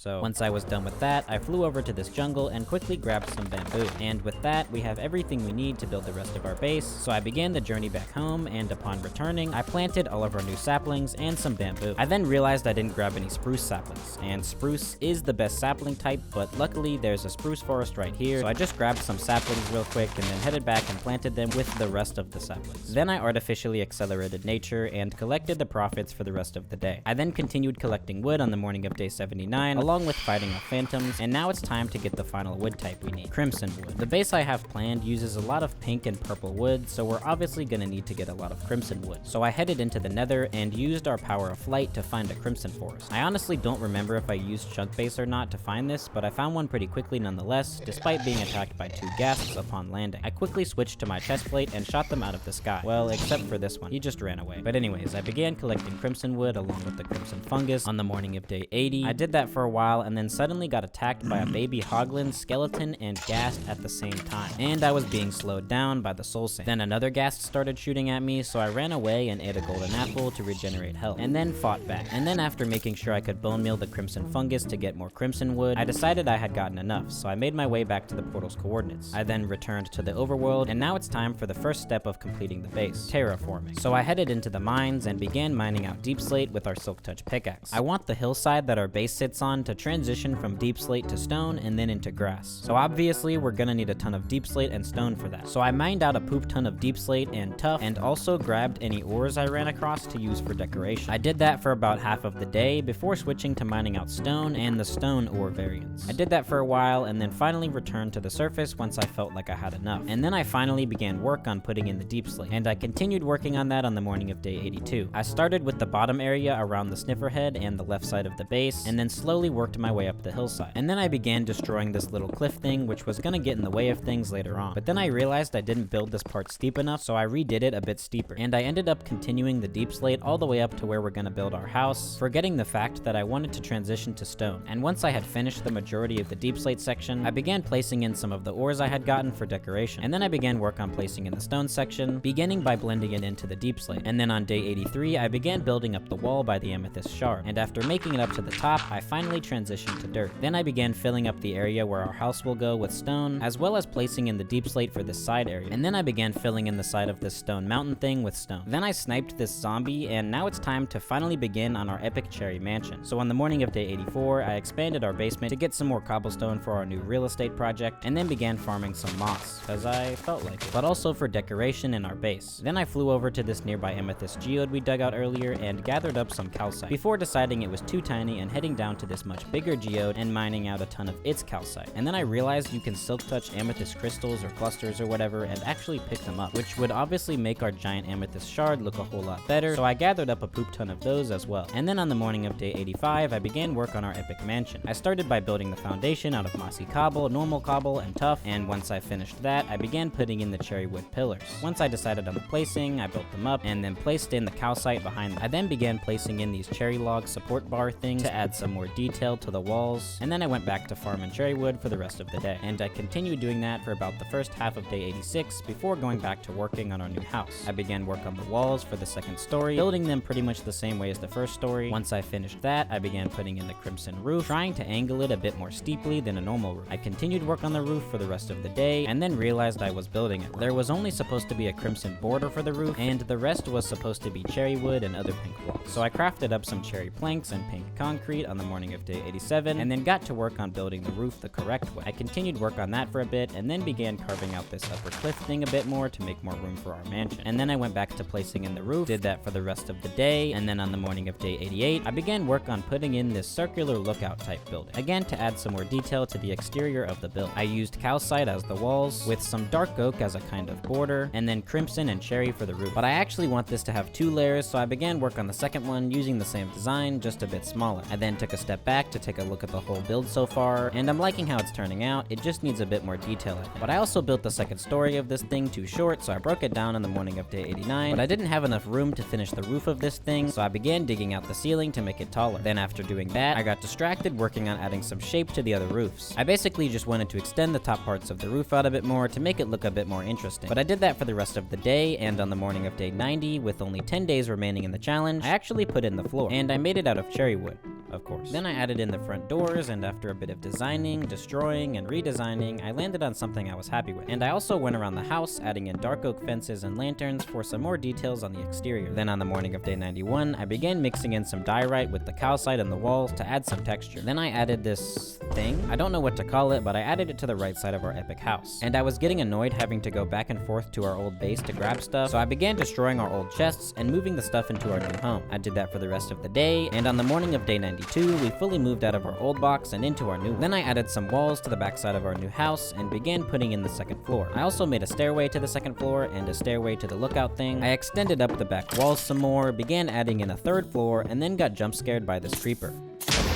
Speaker 1: So once I was done with that, I flew over to this jungle and quickly grabbed some bamboo. And with that, we have everything we need to build the rest of our base. So I began the journey back home, and upon returning, I planted all of our new saplings and some bamboo. I then realized I didn't grab any spruce saplings, and spruce is the best sapling type, but luckily there's a spruce forest right here. So I just grabbed some saplings real quick and then headed back and planted them with the rest of the saplings. Then I artificially accelerated nature and collected the profits for the rest of the day. I then continued collecting wood on the morning of day 79, along with fighting off phantoms, and now it's time to get the final wood type we need, crimson wood. The base I have planned uses a lot of pink and purple wood, so we're obviously gonna need to get a lot of crimson wood. So I headed into the nether and used our power of flight to find a crimson forest. I honestly don't remember if I used chunk base or not to find this, but I found one pretty quickly nonetheless, despite being attacked by 2 ghasts upon landing. I quickly switched to my chest plate and shot them out of the sky. Well, except for this one. He just ran away. But anyways, I began collecting crimson wood along with the crimson fungus on the morning of day 80. I did that for a while and then suddenly got attacked by a baby hoglin, skeleton, and ghast at the same time. And I was being slowed down by the soul sand. Then another ghast started shooting at me, so I ran away and ate a golden apple to regenerate health, and then fought back. And then after making sure I could bone meal the crimson fungus to get more crimson wood, I decided I had gotten enough, so I made my way back to the portal's coordinates. I then returned to the overworld, and now it's time for the first step of completing the base, terraforming. So I headed into the mines and began mining out deep slate with our silk touch pickaxe. I want the hillside that our base sits on to transition from deep slate to stone and then into grass. So obviously we're gonna need a ton of deep slate and stone for that. So I mined out a poop ton of deep slate and tuff, and also grabbed any ores I ran across to use for decoration. I did that for about half of the day before switching to mining out stone and the stone ore variants. I did that for a while and then finally returned to the surface once I felt like I had enough. And then I finally began work on putting in the deep slate, and I continued working on that on the morning of day 82. I started with the bottom area around the sniffer head and the left side of the base, and then slowly worked my way up the hillside. And then I began destroying this little cliff thing, which was gonna get in the way of things later on. But then I realized I didn't build this part steep enough, so I redid it a bit steeper. And I ended up continuing the deep slate all the way up to where we're gonna build our house, forgetting the fact that I wanted to transition to stone. And once I had finished the majority of the deep slate section, I began placing in some of the ores I had gotten for decoration. And then I began work on placing in the stone section, beginning by blending it into the deep slate. And then on day 83, I began building up the wall by the amethyst shard. And after making it up to the top, I finally transitioned to dirt. Then I began filling up the area where our house will go with stone, as well as placing in the deep slate for this side area. And then I began filling in the side of this stone mountain thing with stone. Then I sniped this zombie, and now it's time to finally begin on our epic cherry mansion. So on the morning of day 84, I expanded our basement to get some more cobblestone for our new real estate project, and then began farming some moss, cause I felt like it, but also for decoration in our base. Then I flew over to this nearby amethyst geode we dug out earlier and gathered up some calcite, before deciding it was too tiny and heading down to this much bigger geode and mining out a ton of its calcite. And then I realized you can silk touch amethyst crystals or clusters or whatever and actually pick them up, which would obviously make our giant amethyst shard look a whole lot better, so I gathered up a poop ton of those as well. And then on the morning of day 85, I began work on our epic mansion. I started by building the foundation out of mossy cobble, normal cobble, and tough, and once I finished that, I began putting in the cherry wood pillars. Once I decided on the placing, I built them up, and then placed in the calcite behind them. I then began placing in these cherry log support bar things to add some more detail to the walls, and then I went back to farming cherry wood for the rest of the day. And I continued doing that for about the first half of day 86 before going back to working on our new house. I began work on the walls for the second story, building them pretty much the same way as the first story. Once I finished that, I began putting in the crimson roof, trying to angle it a bit more steeply than a normal roof. I continued work on the roof for the rest of the day, and then realized I was building it. There was only supposed to be a crimson border for the roof, and the rest was supposed to be cherry wood and other pink blocks. So I crafted up some cherry planks and pink concrete on the morning of day 87, and then got to work on building the roof the correct way. I continued work on that for a bit, and then began carving out this upper cliff thing a bit more to make more room for our mansion. And then I went back to placing in the roof, did that for the rest of the day, and then on the morning of day 88, I began work on putting in this circular lookout type building, again to add some more detail to the exterior of the build. I used calcite as the walls, with some dark oak as a kind of border, and then crimson and cherry for the roof. But I actually want this to have 2 layers, so I began work on the second one using the same design, just a bit smaller. I then took a step back to take a look at the whole build so far, and I'm liking how it's turning out. It just needs a bit more detail, I think. But I also built the second story of this thing too short, so I broke it down on the morning of day 89, but I didn't have enough room to finish the roof of this thing, so I began digging out the ceiling to make it taller. Then after doing that, I got distracted working on adding some shape to the other roofs. I basically just wanted to extend the top parts of the roof out a bit more to make it look a bit more interesting. But I did that for the rest of the day, and on the morning of day 90, with only 10 days remaining in the challenge, I actually put in the floor, and I made it out of cherry wood, of course. Then I added in the front doors, and after a bit of designing, destroying, and redesigning, I landed on something I was happy with. And I also went around the house, adding in dark oak fences and lanterns for some more details on the exterior. Then on the morning of day 91, I began mixing in some diorite with the calcite on the walls to add some texture. Then I added this thing. I don't know what to call it, but I added it to the right side of our epic house. And I was getting annoyed having to go back and forth to our old base to grab stuff, so I began destroying our old chests and moving the stuff into our new home. I did that for the rest of the day, and on the morning of day 92, we fully moved out of our old box and into our new one. Then I added some walls to the backside of our new house and began putting in the second floor. I also made a stairway to the second floor and a stairway to the lookout thing. I extended up the back walls some more, began adding in a third floor, and then got jump scared by this creeper.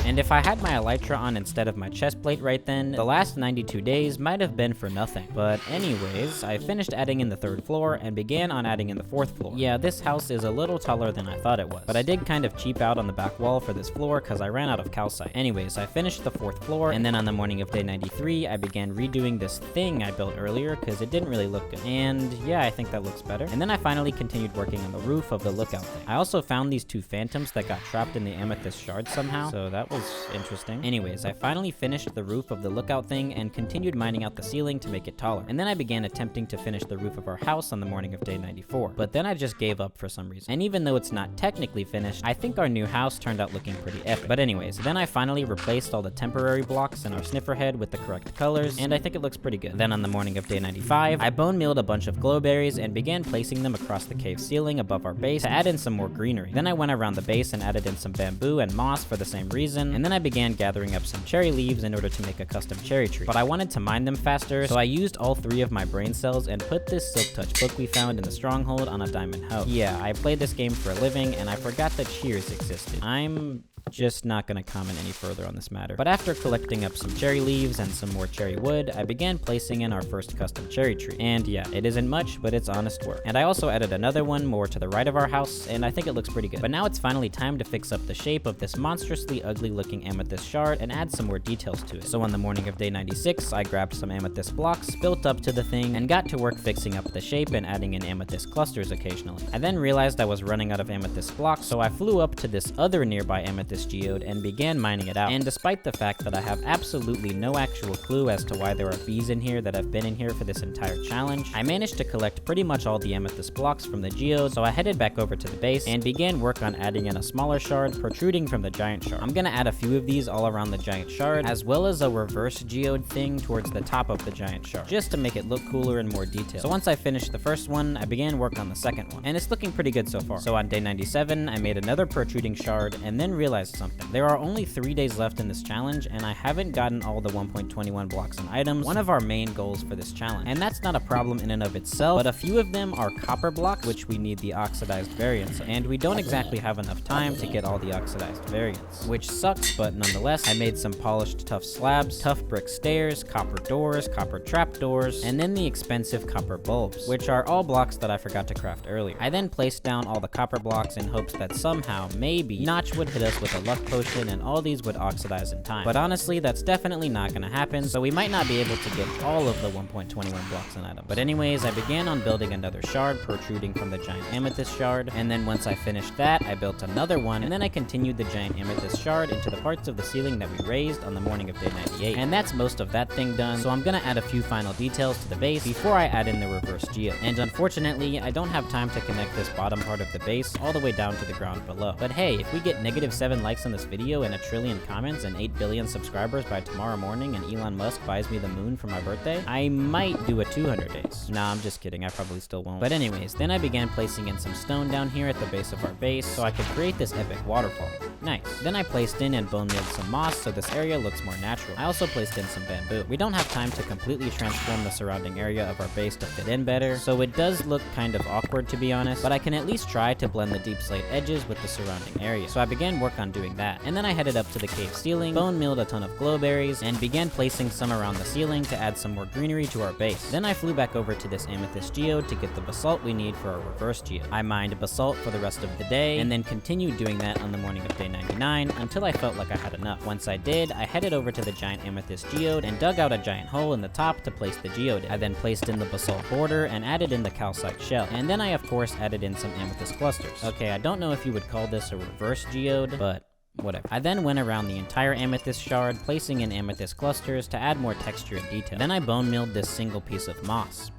Speaker 1: And if I had my elytra on instead of my chest plate right then, the last 92 days might have been for nothing. But anyways, I finished adding in the third floor and began on adding in the fourth floor. Yeah, this house is a little taller than I thought it was, but I did kind of cheap out on the back wall for this floor because I ran out of calcite. Anyways, I finished the fourth floor, and then on the morning of day 93, I began redoing this thing I built earlier because it didn't really look good. And yeah, I think that looks better. And then I finally continued working on the roof of the lookout thing. I also found these 2 phantoms that got trapped in the amethyst shard somehow, so that was interesting. Anyways, I finally finished the roof of the lookout thing and continued mining out the ceiling to make it taller. And then I began attempting to finish the roof of our house on the morning of day 94. But then I just gave up for some reason. And even though it's not technically finished, I think our new house turned out looking pretty epic. But anyways, then I finally replaced all the temporary blocks in our sniffer head with the correct colors, and I think it looks pretty good. Then on the morning of day 95, I bone mealed a bunch of glowberries and began placing them across the cave ceiling above our base to add in some more greenery. Then I went around the base and added in some bamboo and moss for the same reason, and then I began gathering up some cherry leaves in order to make a custom cherry tree. But I wanted to mine them faster, so I used all 3 of my brain cells and put this silk touch book we found in the stronghold on a diamond hoe. Yeah, I played this game for a living, and I forgot that shears existed. I'm Just not gonna comment any further on this matter. But after collecting up some cherry leaves and some more cherry wood, I began placing in our first custom cherry tree. And yeah, it isn't much, but it's honest work. And I also added another one more to the right of our house, and I think it looks pretty good. But now it's finally time to fix up the shape of this monstrously ugly looking amethyst shard and add some more details to it. So on the morning of day 96, I grabbed some amethyst blocks, built up to the thing, and got to work fixing up the shape and adding in amethyst clusters occasionally. I then realized I was running out of amethyst blocks, so I flew up to this other nearby amethyst geode and began mining it out. And despite the fact that I have absolutely no actual clue as to why there are bees in here that have been in here for this entire challenge, I managed to collect pretty much all the amethyst blocks from the geode, so I headed back over to the base and began work on adding in a smaller shard protruding from the giant shard. I'm gonna add a few of these all around the giant shard, as well as a reverse geode thing towards the top of the giant shard, just to make it look cooler and more detailed. So once I finished the first one, I began work on the second one, and it's looking pretty good so far. So on day 97, I made another protruding shard, and then realized something. There are only 3 days left in this challenge, and I haven't gotten all the 1.21 blocks and items, one of our main goals for this challenge. And that's not a problem in and of itself, but a few of them are copper blocks, which we need the oxidized variants of, and we don't exactly have enough time to get all the oxidized variants, which sucks, but nonetheless, I made some polished tough slabs, tough brick stairs, copper doors, copper trapdoors, and then the expensive copper bulbs, which are all blocks that I forgot to craft earlier. I then placed down all the copper blocks in hopes that somehow, maybe, Notch would hit us with a luck potion and all these would oxidize in time. But honestly, that's definitely not gonna happen, so we might not be able to get all of the 1.21 blocks and items. But anyways, I began on building another shard protruding from the giant amethyst shard, and then once I finished that, I built another one, and then I continued the giant amethyst shard into the parts of the ceiling that we raised on the morning of day 98. And that's most of that thing done, so I'm gonna add a few final details to the base before I add in the reverse geode. And unfortunately, I don't have time to connect this bottom part of the base all the way down to the ground below. But hey, if we get -7 likes on this video and 1 trillion comments and 8 billion subscribers by tomorrow morning and Elon Musk buys me the moon for my birthday, I might do a 200 days. Nah, I'm just kidding, I probably still won't. But anyways, then I began placing in some stone down here at the base of our base so I could create this epic waterfall. Nice. Then I placed in and bone mealed some moss so this area looks more natural. I also placed in some bamboo. We don't have time to completely transform the surrounding area of our base to fit in better, so it does look kind of awkward to be honest, but I can at least try to blend the deep slate edges with the surrounding area. So I began work on doing that, and then I headed up to the cave ceiling, bone mealed a ton of glowberries, and began placing some around the ceiling to add some more greenery to our base. Then I flew back over to this amethyst geode to get the basalt we need for our reverse geode. I mined basalt for the rest of the day, and then continued doing that on the morning of day 99 until I felt like I had enough. Once I did, I headed over to the giant amethyst geode and dug out a giant hole in the top to place the geode in. I then placed in the basalt border and added in the calcite shell. And then I of course added in some amethyst clusters. Okay, I don't know if you would call this a reverse geode, but whatever. I then went around the entire amethyst shard, placing in amethyst clusters to add more texture and detail. Then I bone milled this single piece of moss.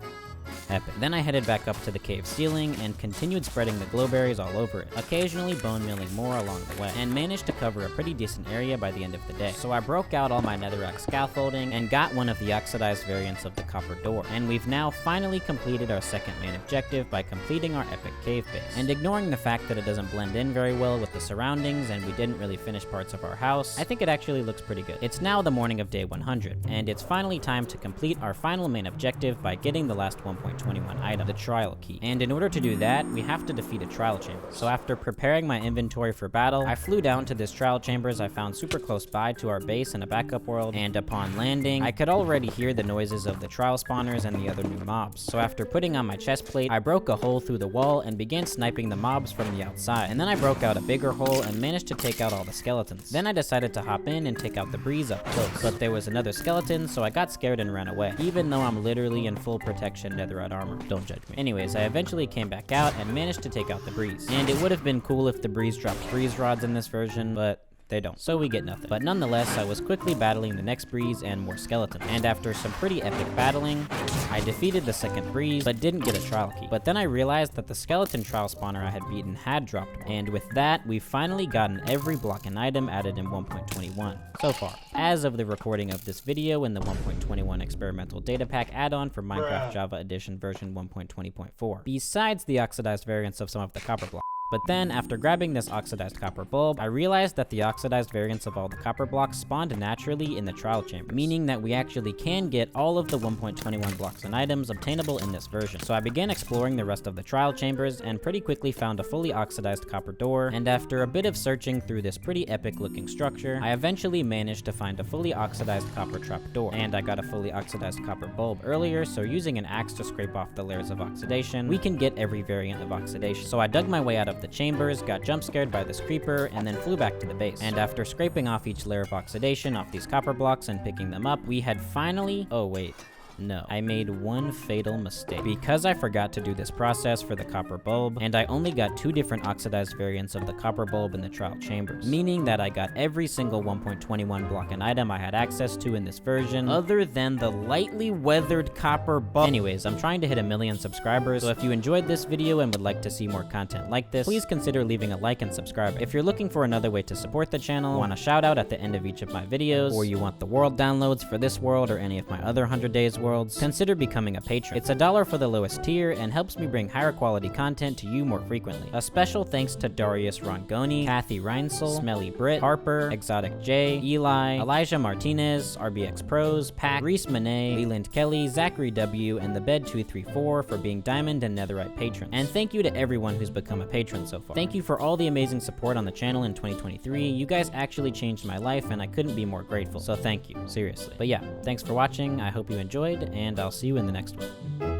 Speaker 1: Epic. Then I headed back up to the cave ceiling and continued spreading the glowberries all over it, occasionally bone milling more along the way, and managed to cover a pretty decent area by the end of the day. So I broke out all my netherrack scaffolding and got one of the oxidized variants of the copper door. And we've now finally completed our second main objective by completing our epic cave base. And ignoring the fact that it doesn't blend in very well with the surroundings and we didn't really finish parts of our house, I think it actually looks pretty good. It's now the morning of day 100, and it's finally time to complete our final main objective by getting the last 1.21 item, the trial key. And in order to do that, we have to defeat a trial chamber. So after preparing my inventory for battle, I flew down to this trial chambers I found super close by to our base in a backup world, and upon landing, I could already hear the noises of the trial spawners and the other new mobs. So after putting on my chest plate, I broke a hole through the wall and began sniping the mobs from the outside. And then I broke out a bigger hole and managed to take out all the skeletons. Then I decided to hop in and take out the breeze up close. But there was another skeleton, so I got scared and ran away, even though I'm literally in full protection netherite armor. Don't judge me. Anyways, I eventually came back out and managed to take out the breeze. And it would have been cool if the breeze dropped breeze rods in this version, but they don't, so we get nothing. But nonetheless, I was quickly battling the next breeze and more skeletons. And after some pretty epic battling, I defeated the second breeze, but didn't get a trial key. But then I realized that the skeleton trial spawner I had beaten had dropped one. And with that, we've finally gotten every block and item added in 1.21 so far, as of the recording of this video in the 1.21 experimental data pack add-on for Minecraft Java Edition version 1.20.4, besides the oxidized variants of some of the copper blocks. But then, after grabbing this oxidized copper bulb, I realized that the oxidized variants of all the copper blocks spawned naturally in the trial chamber, meaning that we actually can get all of the 1.21 blocks and items obtainable in this version. So I began exploring the rest of the trial chambers and pretty quickly found a fully oxidized copper door, and after a bit of searching through this pretty epic looking structure, I eventually managed to find a fully oxidized copper trapdoor, and I got a fully oxidized copper bulb earlier, so using an axe to scrape off the layers of oxidation, we can get every variant of oxidation. So I dug my way out of the chambers, got jump scared by this creeper, and then flew back to the base. And after scraping off each layer of oxidation off these copper blocks and picking them up, we had finally... Oh wait. No, I made one fatal mistake. Because I forgot to do this process for the copper bulb, and I only got 2 different oxidized variants of the copper bulb in the trial chambers, meaning that I got every single 1.21 block and item I had access to in this version, other than the lightly weathered copper bulb. Anyways, I'm trying to hit 1 million subscribers, so if you enjoyed this video and would like to see more content like this, please consider leaving a like and subscribing. If you're looking for another way to support the channel, want a shout out at the end of each of my videos, or you want the world downloads for this world or any of my other 100 days worlds, consider becoming a patron. It's $1 for the lowest tier and helps me bring higher quality content to you more frequently. A special thanks to Darius Rongoni, Kathy Reinsel, Smelly Brit, Harper, Exotic J, Eli, Elijah Martinez, RBX Pros, Pack, Reese Monet, Leland Kelly, Zachary W, and the Bed234 for being Diamond and Netherite patrons. And thank you to everyone who's become a patron so far. Thank you for all the amazing support on the channel in 2023. You guys actually changed my life and I couldn't be more grateful. So thank you, seriously. But yeah, thanks for watching. I hope you enjoyed, and I'll see you in the next one.